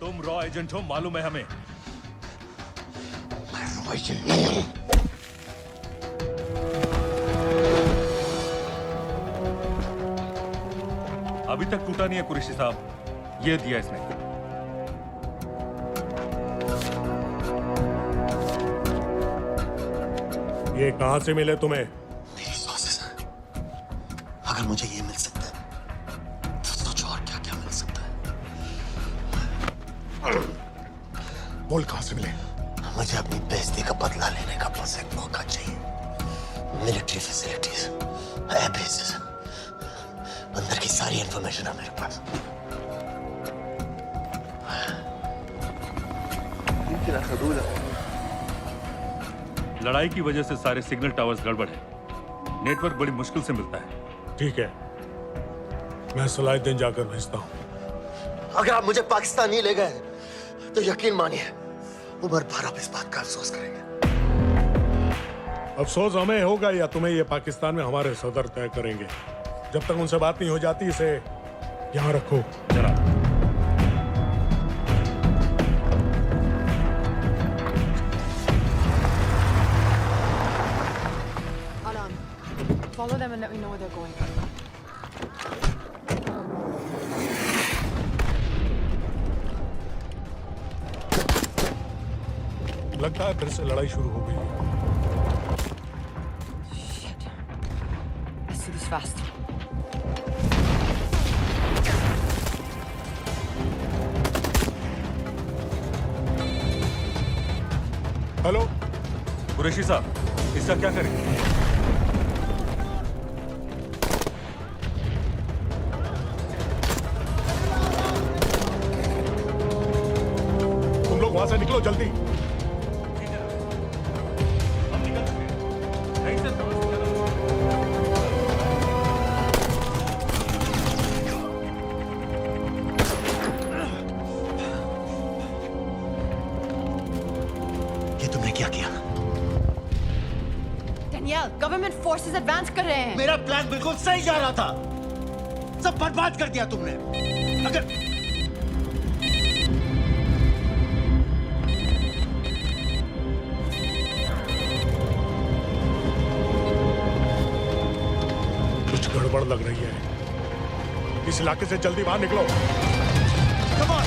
तुम रॉ एजेंट हो, मालूम है हमें। मैं रॉ एजेंट नहीं हूं। अभी तक टूटा नहीं है कुरैशी साहब। ये दिया इसने। ये कहां से मिले तुम्हें? मेरी सॉसेस हैं। अगर मुझे ये मिल सकता है तो सोचो और क्या क्या मिल सकता है। बोल कहां से मिले? मुझे अपनी बेइज्जती का बदला लेने का बस एक मौका चाहिए। मिलिट्री फैसिलिटीज, एयर बेसेस, अंदर की सारी इंफॉर्मेशन है मेरे पास। लड़ाई की वजह से सारे सिग्नल टावर्स गड़बड़ है। नेटवर्क बड़ी मुश्किल से मिलता है। ठीक है, मैं सलाहुद्दीन जाकर भेजता हूं। अगर आप मुझे पाकिस्तान नहीं ले गए तो यकीन मानिए उम्र भर आप इस बात का अफसोस करेंगे। अफसोस हमें होगा या तुम्हें ये पाकिस्तान में हमारे सदर तय करेंगे। जब तक उनसे बात नहीं हो जाती इसे यहाँ रखो। जरा Follow them and let me know where they're going. लगता है फिर से लड़ाई शुरू हो गई है। Shit. Let's do this fast. Hello Qureshi साहब, इसका क्या करें? वहां से निकलो जल्दी। दानियाल, गवर्नमेंट फोर्सेस एडवांस कर रहे हैं। मेरा प्लान बिल्कुल सही जा रहा था, सब बर्बाद कर दिया तुमने। अगर कुछ गड़बड़ लग रही है, इस इलाके से जल्दी बाहर निकलो। Come on,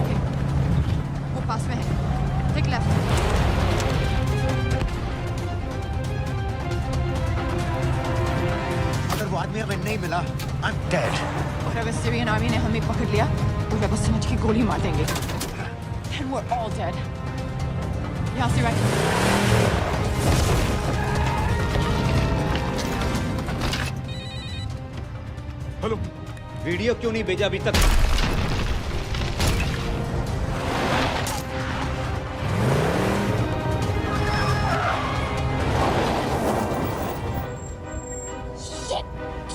ओके, वो पास में है। Take left. अगर वो आदमी हमें नहीं मिला, I'm dead. और अगर सीरियन आर्मी ने हमें पकड़ लिया, वो वेब समझ के गोली मार देंगे। Then we're all dead. यहाँ से राइट। हेलो, वीडियो क्यों नहीं भेजा अभी तक?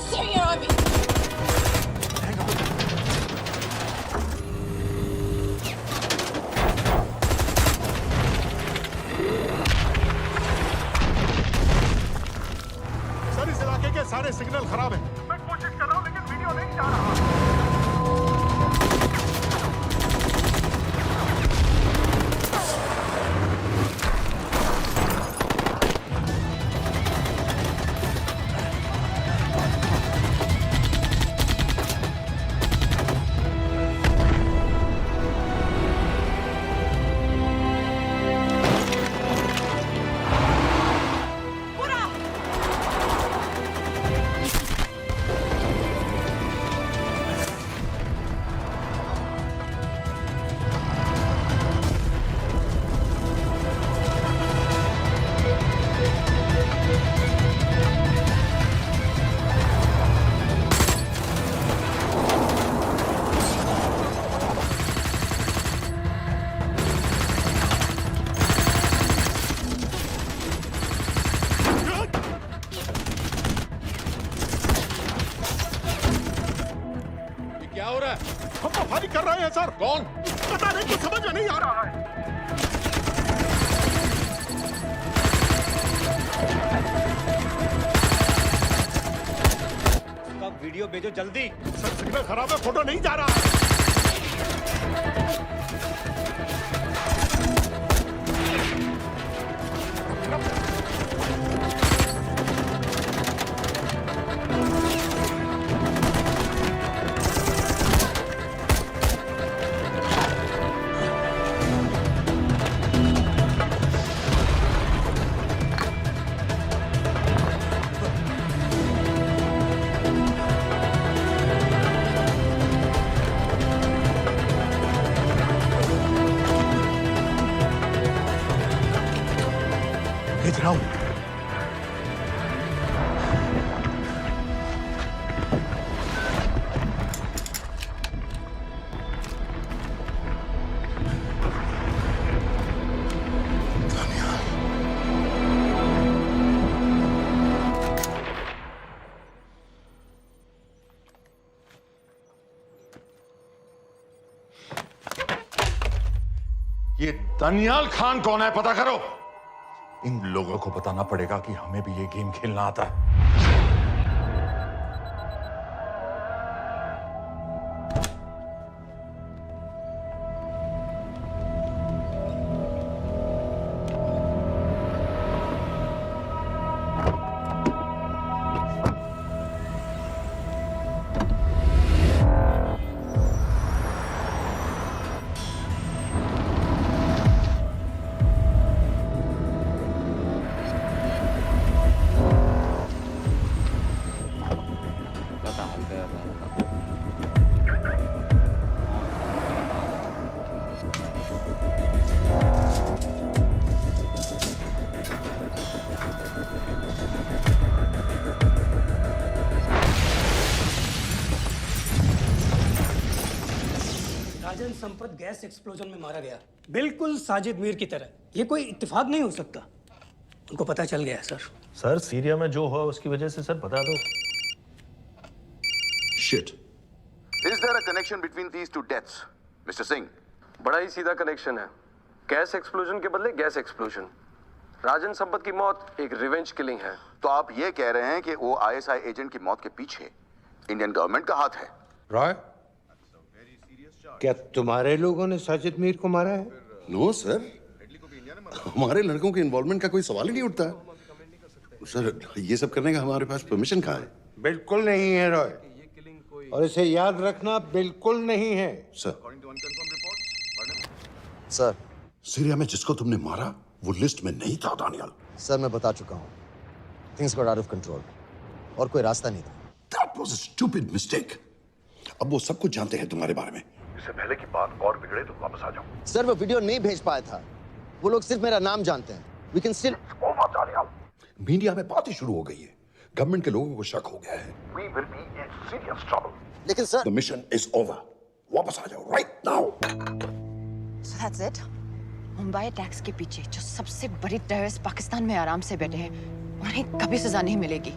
Syrian army. सर इस इलाके के सारे सिग्नल खराब हैं। मैं कोशिश कर रहा हूँ लेकिन वीडियो नहीं जा रहा। क्या हो रहा है? हम तो फायरिंग कर रहे हैं सर। कौन? पता नहीं, कुछ समझ में नहीं आ रहा है। वीडियो भेजो जल्दी। सर सिग्नल खराब है, फोटो नहीं जा रहा। भेज रहा हूं। ये दानियाल खान कौन है, पता करो। इन लोगों को बताना पड़ेगा कि हमें भी ये गेम खेलना आता है। राजन संपत गैस एक्सप्लोजन में मारा गया, बिल्कुल साजिद मीर की तरह। ये कोई इत्तेफाक नहीं हो सकता। उनको पता चल गया है सर। सर सीरिया में जो हुआ उसकी वजह से सर बता दो। Shit. Is there a connection between these two deaths, Mr. Singh? बड़ा ही सीधा कनेक्शन है। गैस एक्सप्लोजन के बदले गैस एक्सप्लोजन। राजन संपत की मौत एक रिवेंज किलिंग है। तो आप ये कह रहे हैं कि वो ISI एजेंट की मौत के पीछे इंडियन गवर्नमेंट का हाथ है? रॉय, क्या तुम्हारे लोगों ने साजिद मीर को मारा है? नो सर, हमारे लड़कों के इन्वॉल्वमेंट का कोई सवाल ही नहीं उठता। सर, ये सब करने का हमारे पास परमिशन कहाँ है? बिल्कुल नहीं है रॉय, और इसे याद रखना बिल्कुल नहीं है। सर, सर, सीरिया में जिसको तुमने मारा वो लिस्ट में नहीं था दानियाल। सर मैं बता चुका हूँ, things got out of control और कोई रास्ता नहीं था। That was a stupid mistake. अब वो सब कुछ जानते हैं तुम्हारे बारे में। इससे पहले की बात और बिगड़े तो वापस आ जाओ। सर वो वीडियो नहीं भेज पाया था, वो लोग सिर्फ मेरा नाम जानते हैं। We can still... मीडिया में बात ही शुरू हो गई है, गवर्नमेंट के लोगों को शक हो गया है। We will be in serious trouble. लेकिन sir, The mission is over. वापस आ जाओ right now. So that's it? Mumbai attacks के पीछे जो सबसे बड़ी टेररिस्ट पाकिस्तान में आराम से बैठे हैं, उन्हें कभी सजा नहीं मिलेगी।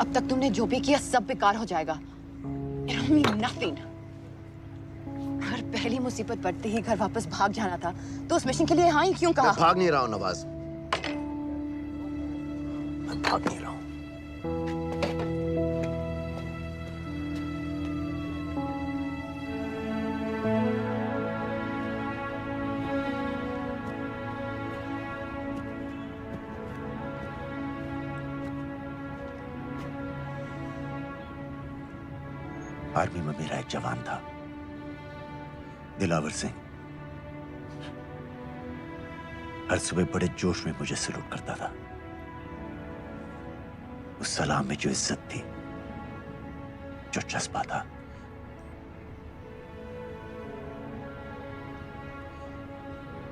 अब तक तुमने जो भी किया सब बेकार हो जाएगा। It'll mean nothing. अगर पहली मुसीबत पड़ते ही घर वापस भाग जाना था, तो उस मिशन के लिए हाँ ही क्यों कहा? मैं भाग नहीं रहा हूँ नवाज, मैं भाग नहीं रहा हूँ। आर्मी में मेरा एक जवान था, दिलावर सिंह। हर सुबह बड़े जोश में मुझे सलूट करता था। उस सलाम में जो इज्जत थी, जो जज्बा था,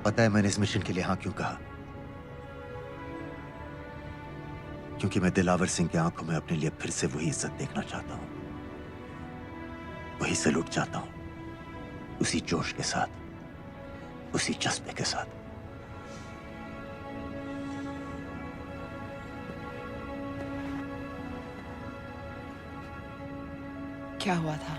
पता है मैंने इस मिशन के लिए हाँ क्यों कहा? क्योंकि मैं दिलावर सिंह की आंखों में अपने लिए फिर से वही इज्जत देखना चाहता हूं, वही सलूट चाहता हूं, उसी जोश के साथ, उसी जज्बे के साथ। क्या हुआ था?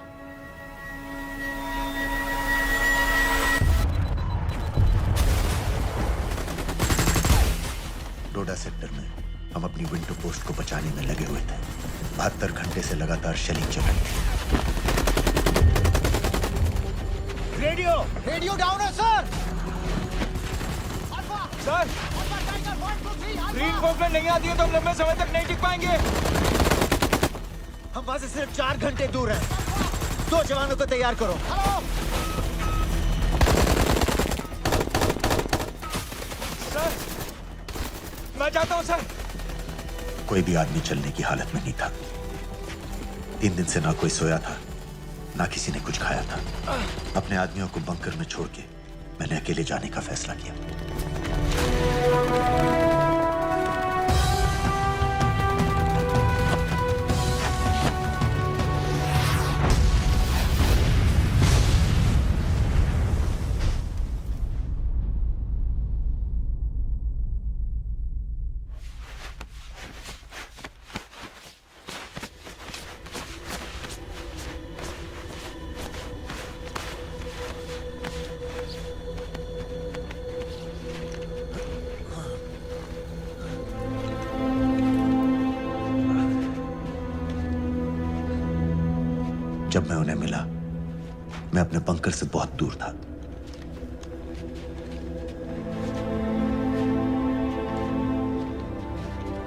डोडा सेक्टर में हम अपनी विंडो पोस्ट को बचाने में लगे हुए थे। 72 घंटे से लगातार शेलिंग चल रही थी। रेडियो डाउन है सर। सर, ग्रीन कॉम्प्लेन नहीं आती है तो हम लंबे समय तक नहीं टिक पाएंगे। हम वहां से सिर्फ 4 घंटे दूर हैं। 2 जवानों को तैयार करो। सर, मैं चाहता हूं सर। कोई भी आदमी चलने की हालत में नहीं था। 3 दिन से ना कोई सोया था, ना किसी ने कुछ खाया था। अपने आदमियों को बंकर में छोड़ के मैंने अकेले जाने का फैसला किया। जब मैं उन्हें मिला, मैं अपने बंकर से बहुत दूर था।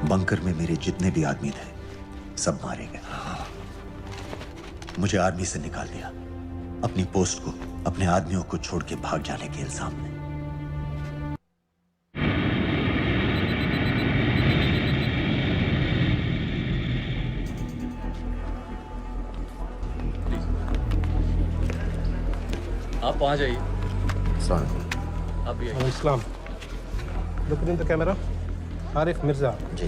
बंकर में मेरे जितने भी आदमी थे, सब मारे गए। मुझे आर्मी से निकाल दिया, अपनी पोस्ट को, अपने आदमियों को छोड़ के भाग जाने के इल्जाम में। आप वहाँ जाइए। आप भी आइए। Islam. Look in the camera. Arif Mirza. जी।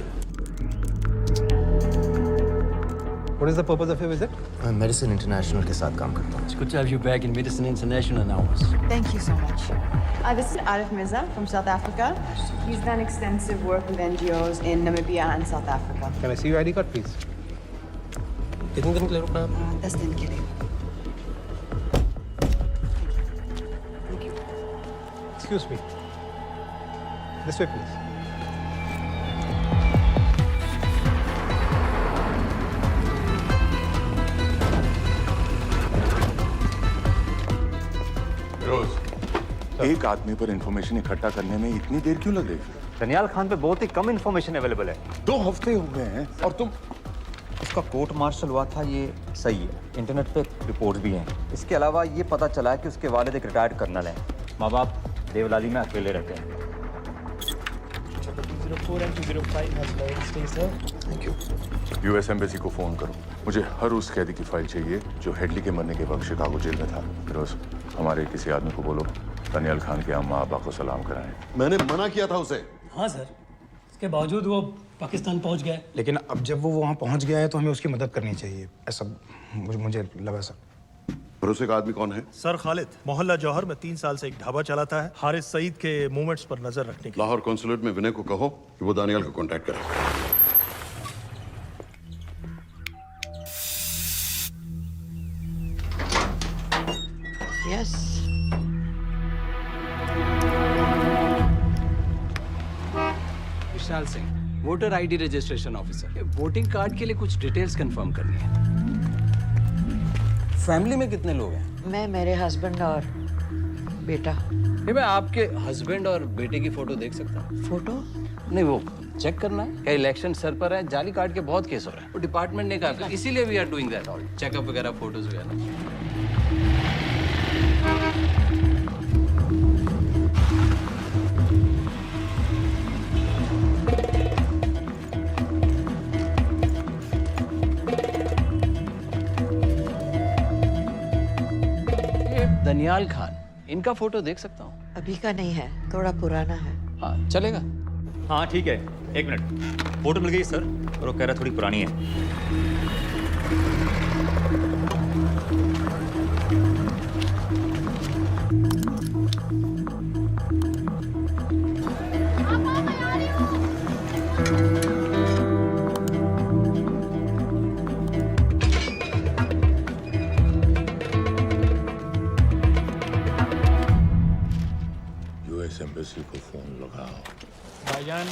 What is the purpose of your visit? मैं मेडिसिन इंटरनेशनल के साथ काम करता हूँ. It's good to have you back in Medicine International now. Thank you so much. This is Arif Mirza from South Africa. He's done extensive work with NGOs in Namibia and South Africa. Can I see your ID card, please? कितने दिन के लिए रुकना है? 10 दिन के लिए. Excuse me. This way, please. एक आदमी पर इंफॉर्मेशन इकट्ठा करने में इतनी देर क्यों लग रही है? दनियाल खान पे बहुत ही कम इंफॉर्मेशन अवेलेबल है. 2 हफ्ते हो गए हैं और तुम. उसका कोर्ट मार्शल हुआ था, ये सही है. इंटरनेट पे रिपोर्ट भी हैं. इसके अलावा ये पता चला है कि उसके वालिद एक रिटायर्ड कर्नल हैं. माँ बाप देवलाली में अकेले रहते हैं. 204 and 205 has loaded. Stay, sir. Thank you. US embassy को फोन करो. मुझे हर उस कैदी की फाइल चाहिए जो हेडली के मरने के वक्त शिकागो जेल में था. फिरोज, हमारे किसी आदमी को बोलो दानियाल खान के अम्मा अब्बा को सलाम कराएं. मैंने मना किया था उसे. हाँ सर, इसके बावजूद वो पाकिस्तान पहुंच गया. लेकिन अब जब वो वहाँ पहुँच गया है तो हमें उसकी मदद करनी चाहिए, ऐसा मुझे लगा सर. भरोसे का आदमी कौन है? सर खालिद, मोहल्ला जौहर में 3 साल से एक ढाबा चलाता है. हारिस सईद के मूवमेंट्स पर नजर रखने के लिए. लाहौर कॉन्सुलेट में विनय को कहो कि वो दानियाल को कांटेक्ट करे. Yes. Vishal Singh, voter ID registration officer. Voting card के लिए कुछ डिटेल्स कंफर्म करनी है. फैमिली में कितने लोग हैं? मैं, मेरे हस्बैंड और बेटा. मैं आपके हस्बैंड और बेटे की फोटो देख सकता हूँ? फोटो? नहीं, वो चेक करना है. क्या इलेक्शन सर पर है? जाली कार्ड के बहुत केस हो रहे हैं. वो डिपार्टमेंट ने कहा, इसीलिए we are doing that all. Checkup वगैरह, फोटोज वगैरह. दनियाल खान, इनका फोटो देख सकता हूँ? अभी का नहीं है, थोड़ा पुराना है. हाँ, चलेगा. हाँ ठीक है, 1 मिनट. फोटो मिल गई सर, और वो कह रहा थोड़ी पुरानी है. यूएस एम्बेसी को फोन लगाओ. भाईजान,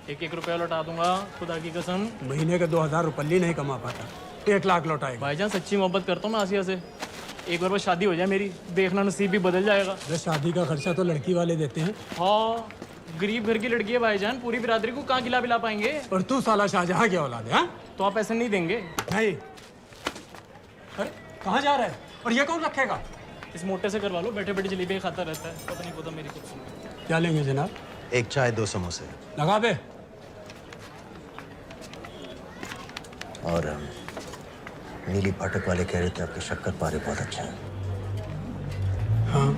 1-1 रुपया लौटा दूंगा, खुदा की कसम. महीने के 2000 रुपये नहीं कमा पाता, 1 लाख लौटाएगा. भाईजान सच्ची मोहब्बत करता हूँ मैं आसिया से. एक बार बस शादी हो जाए मेरी, देखना नसीब भी बदल जाएगा. शादी का खर्चा तो लड़की वाले देते हैं. हाँ, गरीब घर की लड़की है भाईजान, पूरी बिरादरी को कहाँ खिला पिला पाएंगे. और तू साला शाहजहां की औलाद है. हाँ? तो आप ऐसे नहीं देंगे? नहीं. अरे कहाँ जा रहा है? और ये कौन रखेगा? इस मोटे से करवा लो, बैठे बैठे जलेबी खाता रहता है, पता नहीं पता मेरी कुछ. क्या लेंगे जनाब? 1 चाय 2 समोसे. लगा बे. और नीली फाटक वाले कह रहे थे आपके शक्कर पारे बहुत अच्छे हैं. हाँ,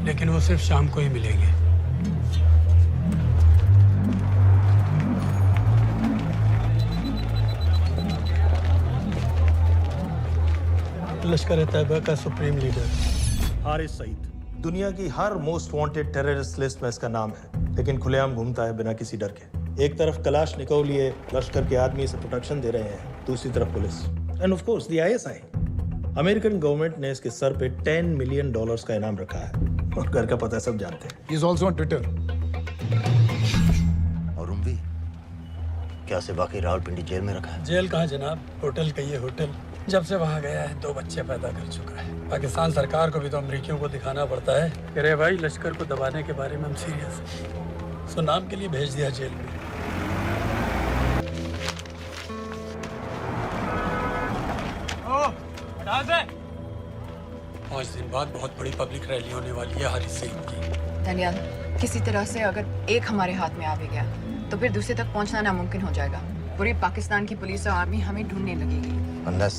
लेकिन वो सिर्फ शाम को ही मिलेंगे. लश्कर तैयबा का सुप्रीम लीडर हारिस सईद. दुनिया की हर मोस्ट वांटेड टेररिस्ट लिस्ट में इसका नाम है, लेकिन खुलेआम घूमता है बिना किसी डर के. एक तरफ कलाशनिकोव लिए लश्कर के आदमी इसे प्रोटेक्शन दे रहे हैं, दूसरी तरफ police end of course the ISI. American government ने इसके सर पे $10 मिलियन का इनाम रखा है, और घर का पता सब जानते हैं. He is also on Twitter. और उम्वी क्या से बाकी रावलपिंडी जेल में रखा है? जेल कहाँ जनाब, होटल का ये होटल. जब से वहाँ गया है 2 बच्चे पैदा कर चुका है. पाकिस्तान सरकार को भी तो अमरीकियों को दिखाना पड़ता है. अरे भाई, लश्कर को दबाने के बारे में हम सीरियस हैं. सो नाम के लिए भेज दिया जेल में. पाँच दिन बाद बहुत बड़ी पब्लिक रैली होने वाली है हारिस सईद की. दानियाल, किसी तरह से अगर एक हमारे हाथ में आ भी गया तो फिर दूसरे तक पहुंचना नामुमकिन हो जाएगा. पूरी पाकिस्तान की पुलिस और आर्मी हमें ढूंढने लगेगी. Unless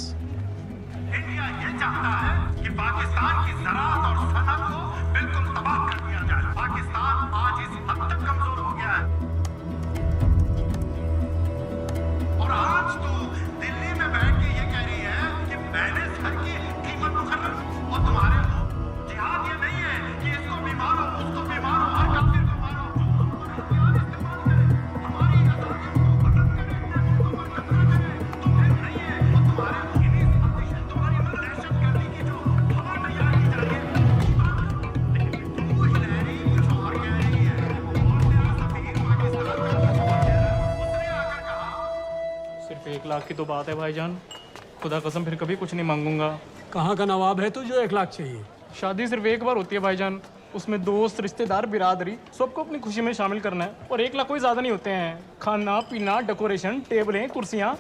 इंडिया ये चाहता है कि पाकिस्तान की ज़राअत और सनअत को बिल्कुल तबाह कर दिया जाए. पाकिस्तान आज इस हद तक कमजोर हो गया है और आज तो दिल लाख की तो बात है भाईजान, खुदा कसम फिर कभी कुछ नहीं मांगूंगा। कहाँ का नवाब है तू जो 1 लाख चाहिए? शादी सिर्फ एक बार होती है भाईजान, उसमें दोस्त रिश्तेदार बिरादरी सबको अपनी खुशी में शामिल करना है, और 1 लाख कोई ज़्यादा नहीं होते हैं। खाना पीना, डेकोरेशन, टेबलें, कुर्सियाँ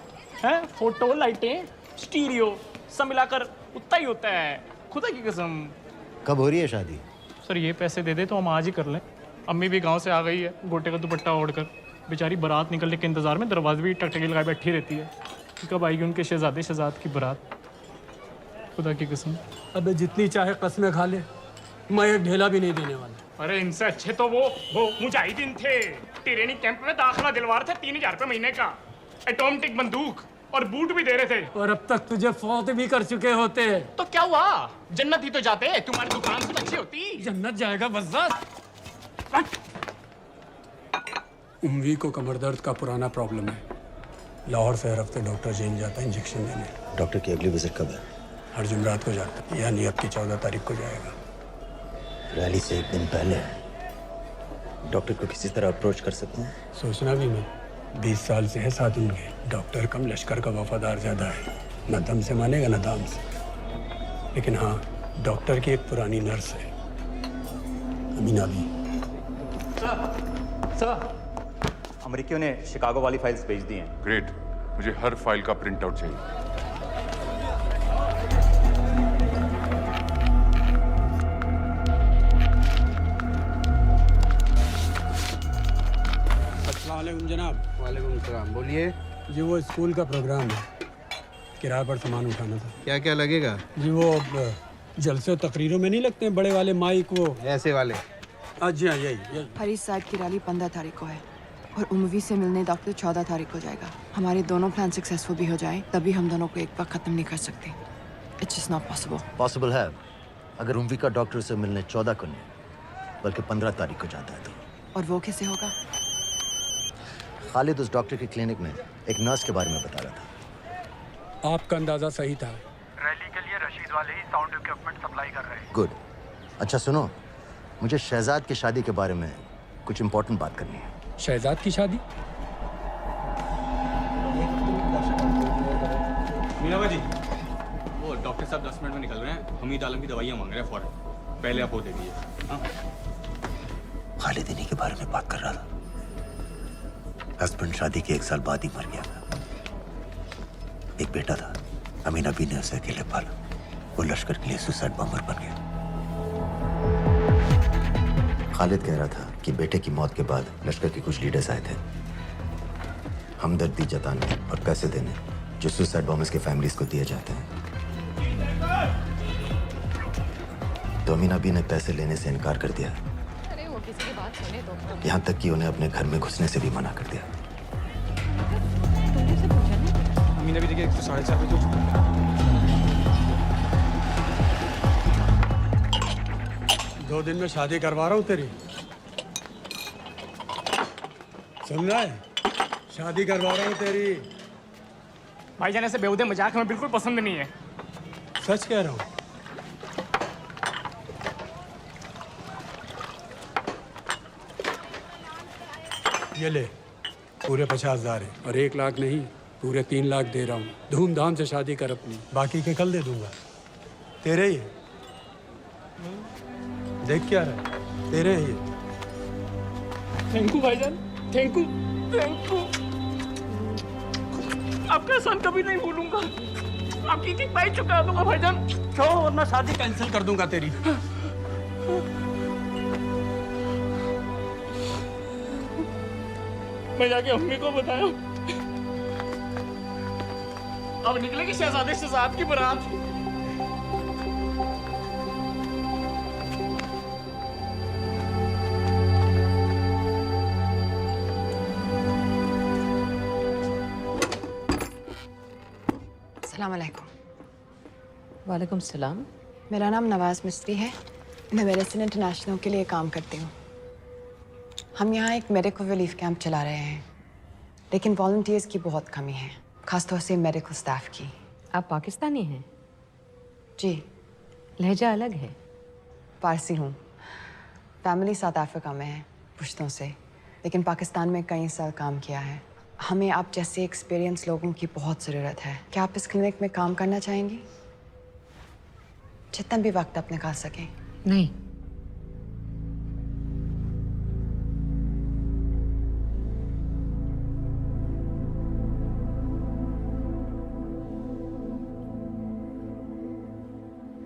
हैं, फोटो, लाइटें, स्टीरियो सब मिलाकर उतना ही होता है, खुदा की कसम। कब हो रही है शादी? सर ये पैसे दे दे तो हम आज ही कर लें। अम्मी भी गांव से आ गई है गोटे का दुपट्टा ओढ़कर, बेचारी बारात निकलने के इंतजार में दरवाजे भी टकटकी लगाए बैठी रहती है कि कब आएगी उनके शहजाद की बारात, खुदा की कसम। अबे जितनी चाहे कस्में खा ले, मैं एक ढेला भी नहीं देने वाला। अरे इनसे अच्छे तो वो मुजाहिदीन थे, ट्रेनिंग कैंप में दाखिला दिलवा रहे थे 3000 रुपये महीने का, एटॉमिक बंदूक और बूट भी दे रहे थे। और अब तक तुझे फौत भी कर चुके होते। तो क्या हुआ, जन्नत ही तो जाते, तुम्हारी दुकान से अच्छी होती। जन्नत जाएगा बस। उम्वी को कमर दर्द का पुराना प्रॉब्लम है, लाहौर से हर हफ्ते डॉक्टर जेल जाता है इंजेक्शन देने। डॉक्टर की अगली विजिट कब है? हर जुमरात को जाता है, यानी अब की 14 तारीख को जाएगा। रैली से 1 दिन पहले डॉक्टर को किसी तरह अप्रोच कर सकते हैं? सोचना भी मैं 20 साल से है साथ उनके, डॉक्टर कम लश्कर का वफादार ज़्यादा है, न दम से मानेगा न दाम से। लेकिन हाँ, डॉक्टर की एक पुरानी नर्स है अमीना भी। सर अमेरिकियों ने शिकागो वाली फाइल्स भेज दी हैं। ग्रेट, मुझे हर फाइल का प्रिंट आउट चाहिए। अस्सलाम वालेकुम जनाब। वालेकुम सलाम, बोलिए। जी वो स्कूल का प्रोग्राम है, किराए पर सामान उठाना था। क्या क्या लगेगा? जी वो जलसे तकरीरों में नहीं लगते हैं बड़े वाले माइक, वो ऐसे वाले? जी हाँ, यही। हरीश साहब की रैली 15 तारीख को है और उम्वी से मिलने डॉक्टर 14 तारीख को जाएगा। हमारे दोनों प्लान सक्सेसफुल भी हो जाए तभी हम दोनों को एक बार खत्म नहीं कर सकते। It's just not possible. Possible है अगर उम्वी का डॉक्टर से मिलने 14 को नहीं बल्कि 15 तारीख को जाता है तो। और वो कैसे होगा? खालिद उस डॉक्टर की क्लिनिक में एक नर्स के बारे में बता रहा था। आपका अंदाजा सही था। रैली के लिए रशीद वाले ही साउंड इक्विपमेंट सप्लाई कर रहे हैं। गुड। अच्छा सुनो, मुझे शहजाद की शादी के बारे में कुछ इम्पोर्टेंट बात करनी है। शहजाद की शादी? मीनाबा जी, वो डॉक्टर साहब 10 मिनट में निकल रहे हैं, हमीद आलम की दवाइयाँ मांग रहे हैं फौरन, पहले आप वो दे दीजिए। हाँ? खालिद इन्हीं के बारे में बात कर रहा था। हस्बैंड शादी के 1 साल बाद ही मर गया था। एक बेटा था, अमीना बी ने उसे अकेले पाला। वो लश्कर के लिए सुसाइड बॉम्बर बन गया। खालिद कह रहा था कि बेटे की मौत के बाद लश्कर के कुछ लीडर्स आए थे हमदर्दी जताने और पैसे देने जो सुसाइड बॉम्बर्स के फैमिलीज को दिए जाते हैं। तो अमीना बी ने पैसे लेने से इनकार कर दिया। अरे वो किसी की बात सुने तो। यहाँ तक कि उन्हें अपने घर में घुसने से भी मना कर दिया। अमीना भी देखिए 4:30 बजे तो 2 दिन में शादी करवा रहा हूँ तेरी, सुन रहा है? शादी करवा रहा हूँ तेरी। भाईजान ऐसे बेहुदे मजाक हमें बिल्कुल पसंद नहीं है। सच कह रहा हूँ। ये ले, पूरे 50,000 है और 1 लाख नहीं, पूरे 3 लाख दे रहा हूँ। धूमधाम से शादी कर अपनी, बाकी के कल दे दूंगा। तेरे ही है। देख क्या रहा है, तेरे ही है। थैंक यू भाईजान, थैंक यू। आपका एहसान कभी नहीं भूलूंगा। आपकी एक पाई चुका दूंगा भाईजान। छोड़ो वरना शादी कैंसिल कर दूंगा तेरी। मैं जाके अम्मी को बताया, अब निकलेगी शहजादे शहजाद की बारात। अस्सलाम वालेकुम। वालेकुम सलाम। मेरा नाम नवाज मिस्त्री है, मैं मेडिसिन इंटरनेशनल के लिए काम करती हूँ। हम यहाँ एक मेडिकल रिलीफ कैंप चला रहे हैं, लेकिन वॉलंटियर्स की बहुत कमी है, खासतौर से मेडिकल स्टाफ की। आप पाकिस्तानी हैं? जी। लहजा अलग है। पारसी हूँ, फैमिली साउथ अफ्रीका में है पुश्तों से, लेकिन पाकिस्तान में कई साल काम किया है। हमें आप जैसे एक्सपीरियंस लोगों की बहुत ज़रूरत है। क्या आप इस क्लिनिक में काम करना चाहेंगी? जितना भी वक्त आप निकाल सकें। नहीं।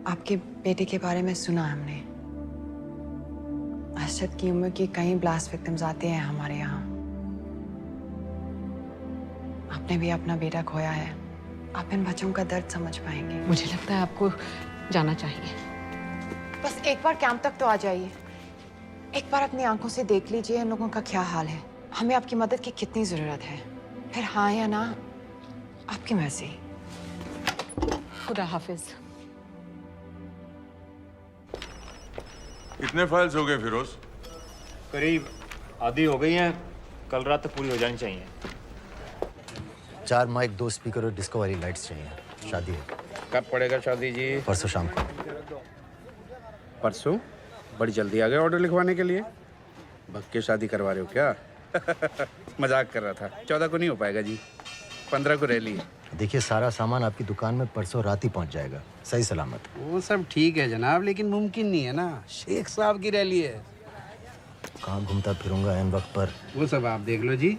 आपके बेटे के बारे में सुना हमने। अरशद की उम्र के कई ब्लास्ट विक्टिम्स आते हैं हमारे यहाँ। आपने भी अपना बेटा खोया है। आप इन बच्चों का दर्द समझ पाएंगे। मुझे लगता है आपको जाना चाहिए। बस एक बार कैंप तक तो आ जाइए। एक बार अपनी आंखों से देख लीजिए इन लोगों का क्या हाल है। हमें आपकी मदद की कितनी जरूरत है। फिर हाँ या ना आपकी मर्जी। खुदा हाफिज। कितने फाइल्स हो गए फिरोज? करीब आधी हो गई हैं। कल रात तक पूरी हो जानी चाहिए। 4 माइक, 2 स्पीकर और डिस्को वाली लाइट्स चाहिए। शादी है। कब पड़ेगा शादी जी? परसों शाम को। परसों? बड़ी जल्दी आ गए ऑर्डर लिखवाने के लिए। भग के शादी करवा रहे हो क्या? मजाक कर रहा था। 14 को नहीं हो पाएगा जी। 15 को रैली है। देखिए, सारा सामान आपकी दुकान में परसों रात ही पहुंच जाएगा, सही सलामत। वो सब ठीक है जनाब, लेकिन मुमकिन नहीं है ना। शेख साहब की रैली है। कहाँ घूमता फिरूंगा इन वक्त पर? वो सब आप देख लो जी।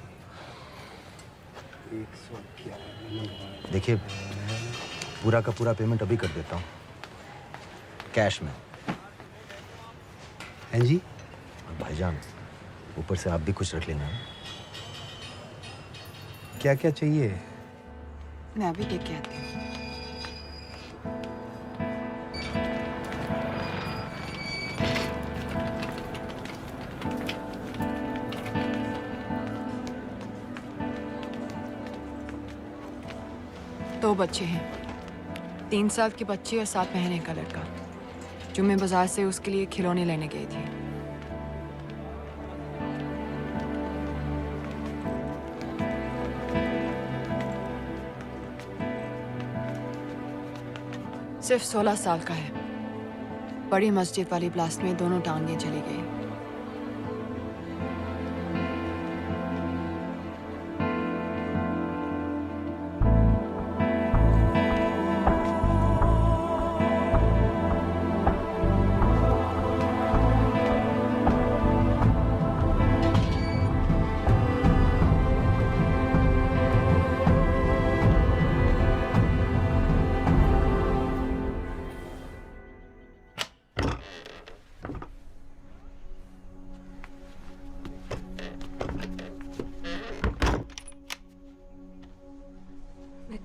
देखिए, पूरा का पूरा पेमेंट अभी कर देता हूँ, कैश में। हैं जी? और भाईजान, ऊपर से आप भी कुछ रख लेना। क्या क्या चाहिए? मैं अभी देख के आती हूँ। दो बच्चे हैं, 3 साल की बच्ची और 7 महीने का लड़का, जो मैं बाजार से उसके लिए खिलौने लेने गई थी। सिर्फ 16 साल का है। बड़ी मस्जिद वाली ब्लास्ट में दोनों टांगें चली गई।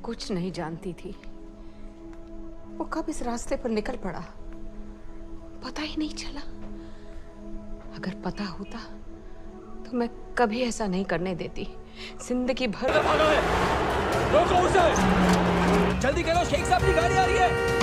कुछ नहीं जानती थी, वो कब इस रास्ते पर निकल पड़ा पता ही नहीं चला। अगर पता होता तो मैं कभी ऐसा नहीं करने देती। जिंदगी भर। रोको उसे! जल्दी करो, शेख साहब की गाड़ी आ रही है।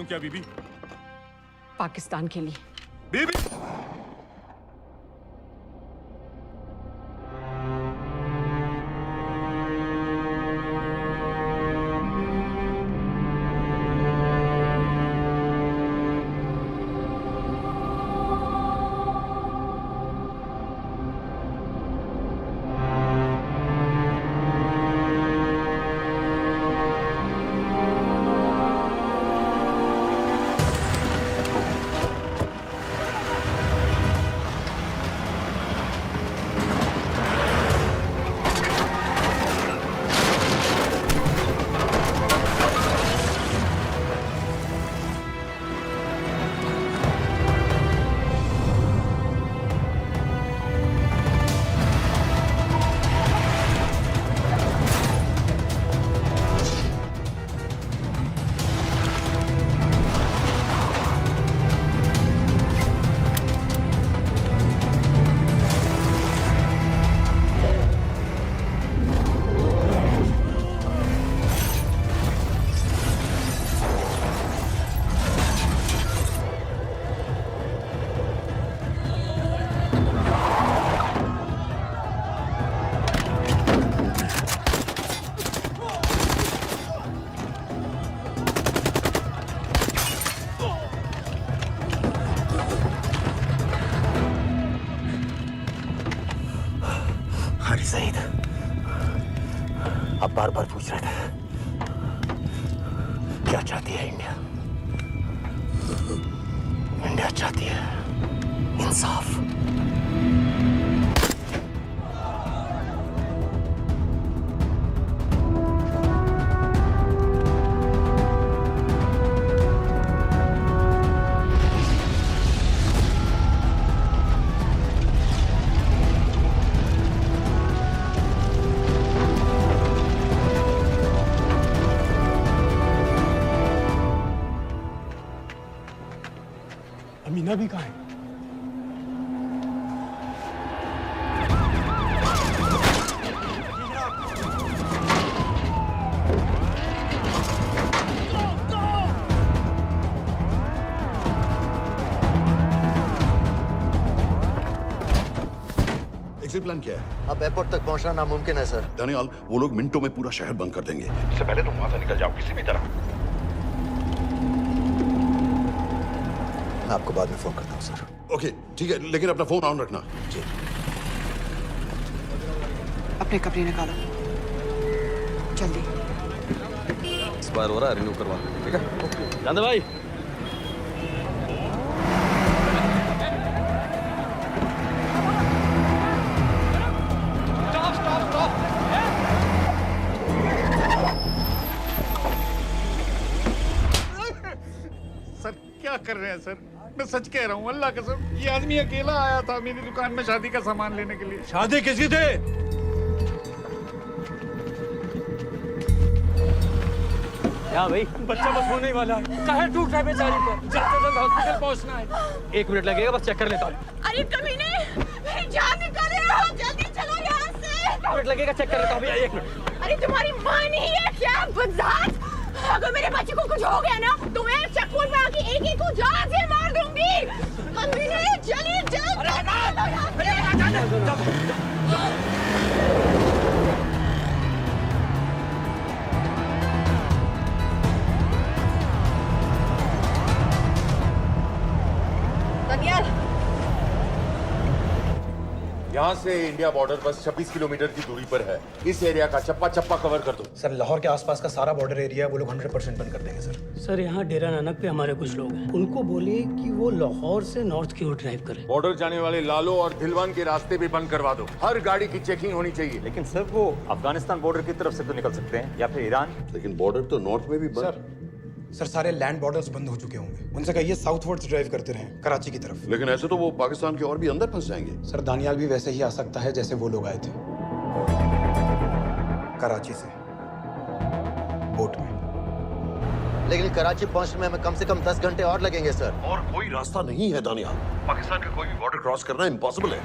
क्या बीबी? पाकिस्तान के लिए। बीबी हारी सईद, आप बार बार पूछ रहे थे क्या चाहती है इंडिया? इंडिया चाहती है इंसाफ। अमीना भी कहाँ है? एग्जिट प्लान क्या है? अब एयरपोर्ट तक पहुंचना नामुमकिन है सर। दानियाल, वो लोग मिनटों में पूरा शहर बंद कर देंगे। इससे पहले तुम वहां से निकल जाओ किसी भी तरह। मैं आपको बाद में फोन करता हूँ सर। ओके ठीक है, लेकिन अपना फोन ऑन रखना। जी। अपने कपड़े निकालो जल्दी। एक्सपायर हो रहा है, रिन्यू करवा। ठीक है जानते भाई। सर क्या कर रहे हैं सर? मैं सच कह रहा हूँ, अल्लाह कसम, ये आदमी अकेला आया था मेरी दुकान में शादी का सामान लेने के लिए। शादी किसकी थे? क्या भाई? बच्चा बस होने वाला है। काहे टूट रहा है बेचारी पर? जल्द से जल्द हॉस्पिटल पहुंचना है। 1 मिनट लगेगा, बस चेक कर लेता हूँ। अरे कमीने, मेरी जान निकाल रहे हो, जल्दी चलो यहाँ से। 1 मिनट लगेगा, चेक कर लेता हूँ भैया, 1 मिनट। अरे तुम्हारी माँ नहीं है क्या बदजात? अगर मेरे बच्चे को कुछ हो गया ना तो मैं चक्कू में आके एक को जान से मार दूंगी। कमीने चलिए जल्द। दानियाल, यहाँ से इंडिया बॉर्डर बस 26 किलोमीटर की दूरी पर है। इस एरिया का चप्पा चप्पा कवर कर दो। सर लाहौर के आसपास का सारा बॉर्डर एरिया वो लोग 100% बंद कर देंगे सर। सर यहाँ डेरा नानक पे हमारे कुछ लोग हैं, उनको बोलिए कि वो लाहौर से नॉर्थ की ओर ड्राइव करें। बॉर्डर जाने वाले लालो और दिलवान के रास्ते भी बंद करवा दो। हर गाड़ी की चेकिंग होनी चाहिए। लेकिन सर वो अफगानिस्तान बॉर्डर की तरफ से तो निकल सकते हैं या फिर ईरान। लेकिन बॉर्डर तो नॉर्थ में भी बंद। सर सारे लैंड बॉर्डर्स बंद हो चुके होंगे। उनसे कहिए साउथवर्ड्स ड्राइव करते रहें कराची की तरफ। लेकिन ऐसे तो वो पाकिस्तान के और भी अंदर फंस जाएंगे। सर दानियाल भी वैसे ही आ सकता है जैसे वो लोग आए थे, कराची से बोट में। लेकिन कराची पहुंचने में हमें कम से कम 10 घंटे और लगेंगे सर। और कोई रास्ता नहीं है दानियाल। पाकिस्तान का कोई भी बॉर्डर क्रॉस करना इम्पॉसिबल है।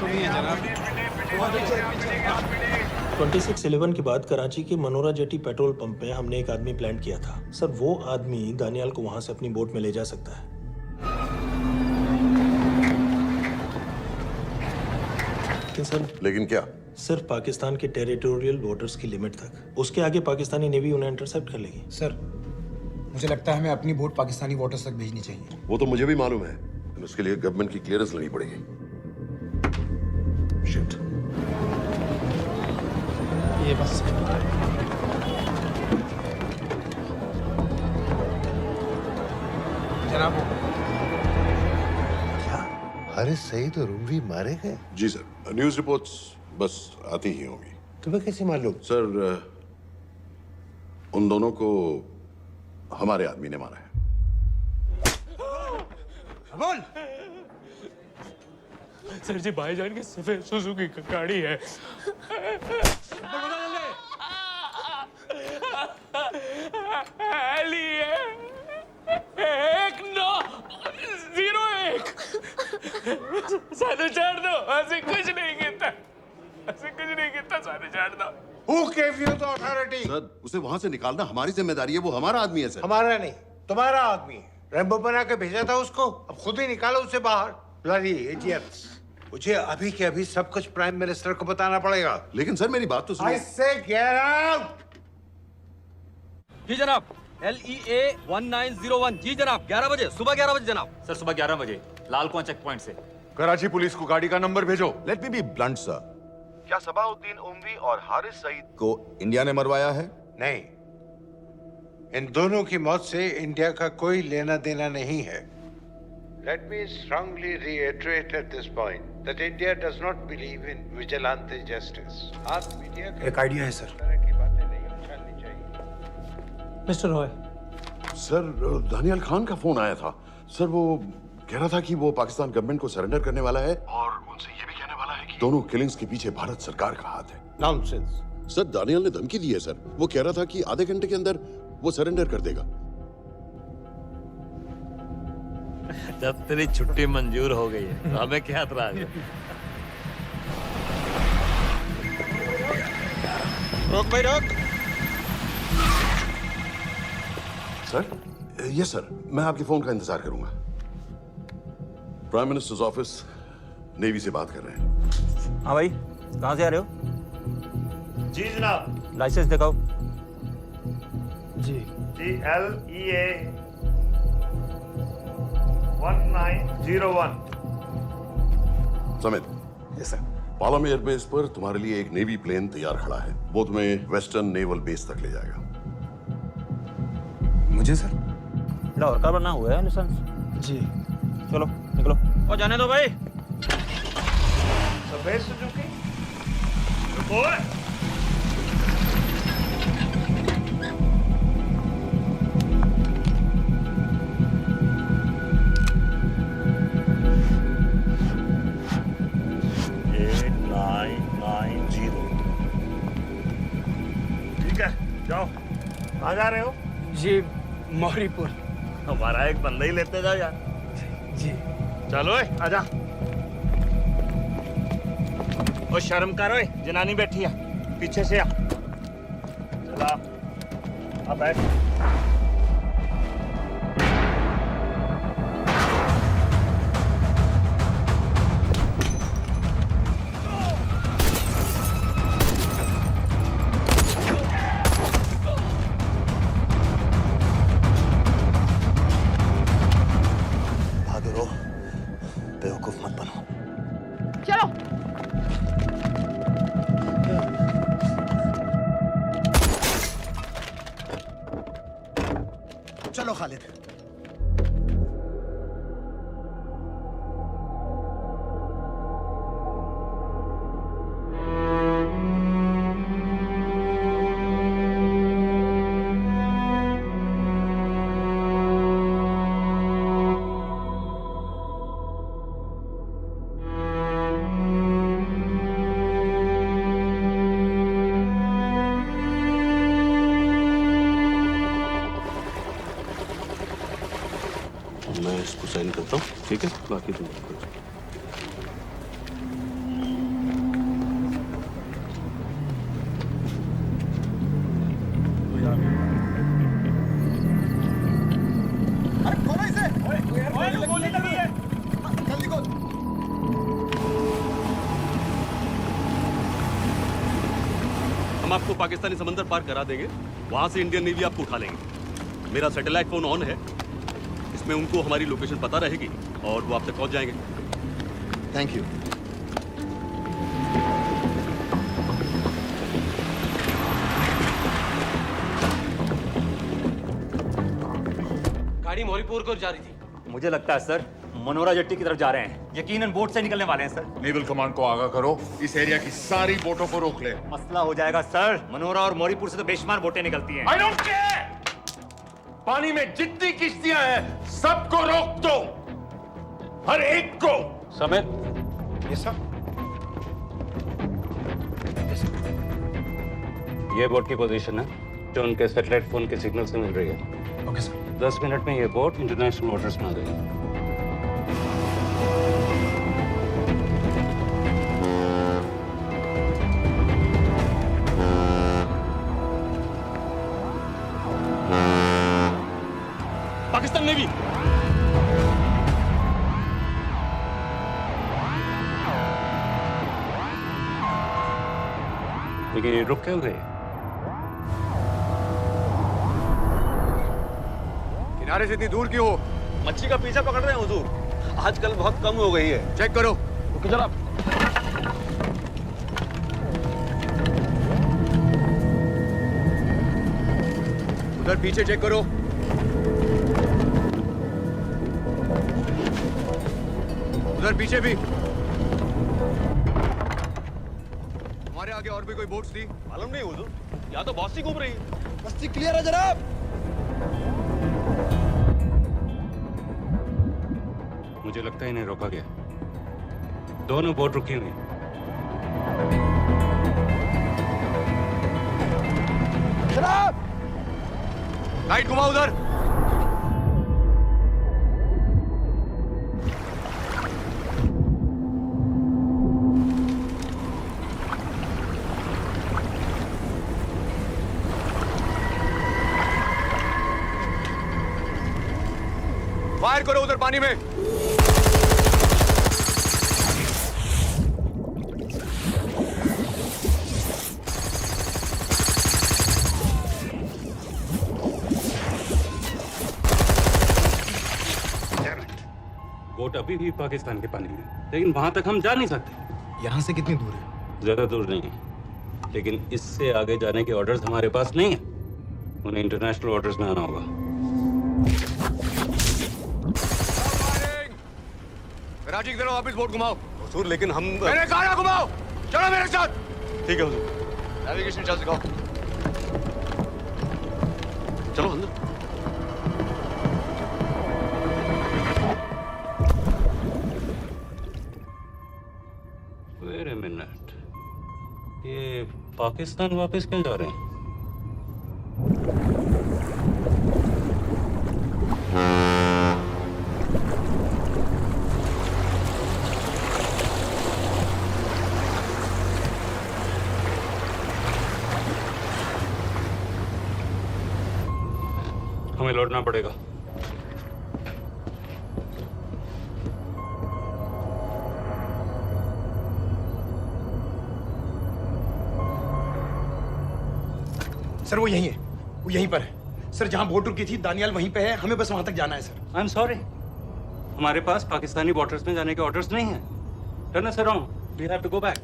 तो नहीं है जनाब। 26/11 के बाद कराची के मनोरा जेटी पेट्रोल पंप में हमने एक आदमी प्लान किया था। सर, वो आदमी दानियाल को वहां से अपनी बोट में ले जा सकता है। लेकिन क्या? सिर्फ पाकिस्तान के टेरिटोरियल बॉर्डर्स की लिमिट तक। उसके आगे पाकिस्तानी नेवी उन्हें इंटरसेप्ट कर लेगी। सर, मुझे लगता है हमें अपनी बोट पाकिस्तानी वाटर्स तक भेजनी चाहिए। वो तो मुझे भी मालूम है, लेकिन उसके लिए गवर्नमेंट की क्लियरेंस लेनी पड़ेगी। शिट। ये बस जनाब, हारिस सईद और उमरी मारे गए? जी सर, न्यूज़ रिपोर्ट्स बस आती ही होंगी। तुम्हें कैसे मालूम? सर, उन दोनों को हमारे आदमी ने मारा है। बोल। सर जी, भाईजान की सफेद सुजुकी गाड़ी है। सानू छोड़ दो, ऐसे कुछ नहीं कहता, ऐसे कुछ नहीं कहता, सानू छोड़ दो। Who gave you the authority? Sir, उसे वहां से निकालना हमारी जिम्मेदारी है, वो हमारा आदमी है सर। हमारा नहीं, तुम्हारा आदमी है। रेम्बो बना के भेजा था उसको, अब खुद ही निकालो उसे बाहर। Bloody idiots! मुझे अभी के अभी सब कुछ प्राइम मिनिस्टर को बताना पड़ेगा। लेकिन सर, मेरी बात तो सुनो। I say get out! जी जनाब, LEA 1901। जी जनाब, 11 बजे, सुबह 11 बजे जनाब। सर, सुबह 11 बजे लाल कुआं चेक पॉइंट से। कराची पुलिस को गाड़ी का नंबर भेजो। Let me be blunt sir. क्या सबाउद्दीन उमवी और हारिस सईद को इंडिया ने मरवाया है? नहीं, इन दोनों की मौत से इंडिया का कोई लेना देना नहीं है। Let me strongly reiterate at this point that India does not believe in vigilante justice. आप मीडिया एक आइडिया है सर। की बातें नहीं उछालनी चाहिए। मिस्टर रॉय। सर, दानियाल खान का फोन आया था। सर, वो कह रहा था कि वो पाकिस्तान गवर्नमेंट को सरेंडर करने वाला है और उनसे ये भी कहने वाला है कि दोनों किलिंग्स के पीछे भारत सरकार का हाथ है। Nonsense. सर, दानियाल ने धमकी दी है सर। वो कह रहा था कि आधे घंटे के अंदर वो सरेंडर कर देगा। जब तेरी छुट्टी मंजूर हो गई है तो हमें क्या एतराज है? रोक भाई रोक। सर, यस सर, मैं आपके फोन का इंतजार करूंगा। प्राइम मिनिस्टर्स ऑफिस नेवी से बात कर रहे हैं। हाँ भाई, कहाँ से आ रहे हो? जी जनाब। लाइसेंस दिखाओ। जी LEA 1901। Samit. Yes sir. Palam airbase पर तुम्हारे लिए एक नेवी प्लेन तैयार खड़ा है। वो तुम्हें वेस्टर्न नेवल बेस तक ले जाएगा। मुझे सर? लाहौर का बना हुआ है लाइसेंस। जी। चलो निकलो। और जाने दो भाई। सफेद सुजुकी। रुको। ठीक है, जाओ। कहाँ जा रहे हो? जी, मौरीपुर। हमारा एक बंदा ही लेते जाओ यार। जी। चलो आजा। और शर्म कर, ओए जनानी बैठी है पीछे से आ। चला, अब बैठ। बहादुर हो, बेवकूफ मत बनो। चलो। चलो खालिद। मैं इसको साइन करता हूँ, ठीक है? बाकी तुम कर दो। हम आपको पाकिस्तानी समंदर पार करा देंगे, वहां से इंडियन नेवी आपको उठा लेंगे। मेरा सैटेलाइट फोन ऑन है, इसमें उनको हमारी लोकेशन पता रहेगी और वो आप तक पहुंच जाएंगे। Thank you. गाड़ी मोरीपुर को जा रही थी। मुझे लगता है सर मनोरा जेट्टी की तरफ जा रहे हैं। यकीनन बोट से निकलने वाले हैं सर। नेवल कमांड को आगाह करो, इस एरिया की सारी बोटों को रोक ले। मसला हो जाएगा सर। मनोरा और मोरीपुर से तो बेशुमार बोटें निकलती हैं। I don't care. पानी में जितनी किश्तियां हैं सबको रोक दो, हर एक को। समेत यस सर। ये बोट की पोजीशन है जो उनके सैटेलाइट फोन के सिग्नल से मिल रही है। Okay sir. 10 मिनट में ये बोट इंटरनेशनल वाटर्स में आ गई। पाकिस्तान नेवी। लेकिन ये रुक क्यों गए? किनारे से इतनी दूर क्यों हो? मच्छी का पीछा पकड़ रहे हैं हुजूर। आजकल बहुत कम हो गई है। चेक करो। ओके जनाब। उधर पीछे चेक करो। उधर पीछे भी। हमारे आगे और भी कोई बोट्स थी? मालूम नहीं हुजूर, यहाँ तो बस्ती घूम रही है। बस्ती क्लियर है जनाब। मुझे लगता है इन्हें रोका गया। दोनों बोट रुकी हुई। जनाब, लाइट घुमाओ उधर। फायर करो उधर पानी में। बोट अभी भी पाकिस्तान के पानी में, लेकिन वहां तक हम जा नहीं सकते। यहाँ से कितनी दूर है? ज्यादा दूर नहीं है, लेकिन इससे आगे जाने के ऑर्डर्स हमारे पास नहीं है। उन्हें इंटरनेशनल वाटर्स में आना होगा। राजी की तरफ वापस बोट घुमाओ। हुजूर लेकिन हम मैंने कहा ना घुमाओ। चलो मेरे साथ। ठीक है हुजूर। नेविगेशन चार्ज दिखाओ। चलो अंदर। वेट अ मिनट, ये पाकिस्तान वापस क्यों जा रहे हैं? हमें लौटना पड़ेगा। सर वो यहीं है, वो यहीं पर है। सर जहां बोट रुकी थी दानियाल वहीं पे है, हमें बस वहां तक जाना है सर। आई एम सॉरी, हमारे पास पाकिस्तानी वाटर्स में जाने के ऑर्डर्स नहीं है। Turn us around, we have to go back.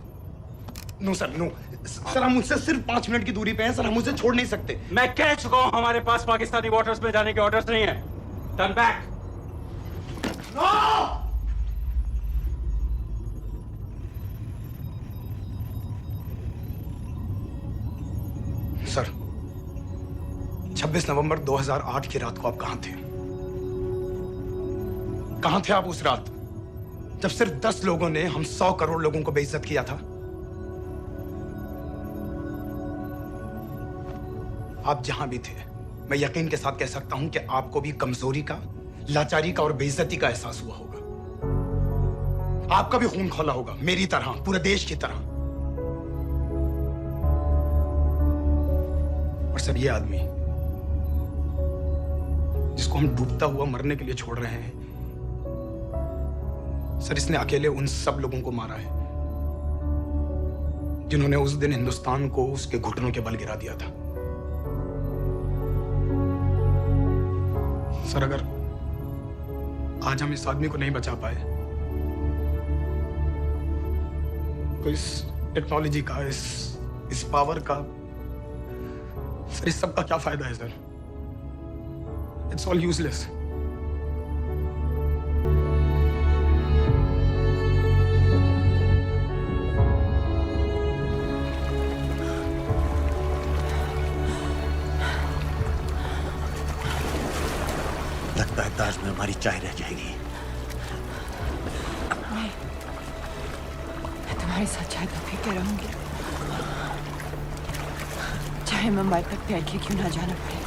No sir, no sir, हम उससे सिर्फ 5 मिनट की दूरी पे हैं सर, हम उसे छोड़ नहीं सकते। मैं कह चुका हूं हमारे पास पाकिस्तानी वाटर्स में जाने के ऑर्डर्स नहीं है। Turn back. नो! सर 26 नवंबर 2008 की रात को आप कहां थे? कहां थे आप उस रात जब सिर्फ 10 लोगों ने हम 100 करोड़ लोगों को बेइज्जत किया था? आप जहां भी थे, मैं यकीन के साथ कह सकता हूं कि आपको भी कमजोरी का, लाचारी का और बेइज्जती का एहसास हुआ होगा। आपका भी खून खौला होगा, मेरी तरह, पूरे देश की तरह। और सब ये आदमी जिसको हम डूबता हुआ मरने के लिए छोड़ रहे हैं, सर इसने अकेले उन सब लोगों को मारा है जिन्होंने उस दिन हिंदुस्तान को उसके घुटनों के बल गिरा दिया था। सर, अगर आज हम इस आदमी को नहीं बचा पाए तो इस टेक्नोलॉजी का, इस पावर का, सर इस सब का क्या फायदा है सर? It's all useless. लगता है ताज में हमारी चाय रह जाएगी। नहीं, मैं तुम्हारी साथ चाय तो पी के रहूंगी, चाहे मुंबई तक प्यार के क्यों ना जाना पड़े।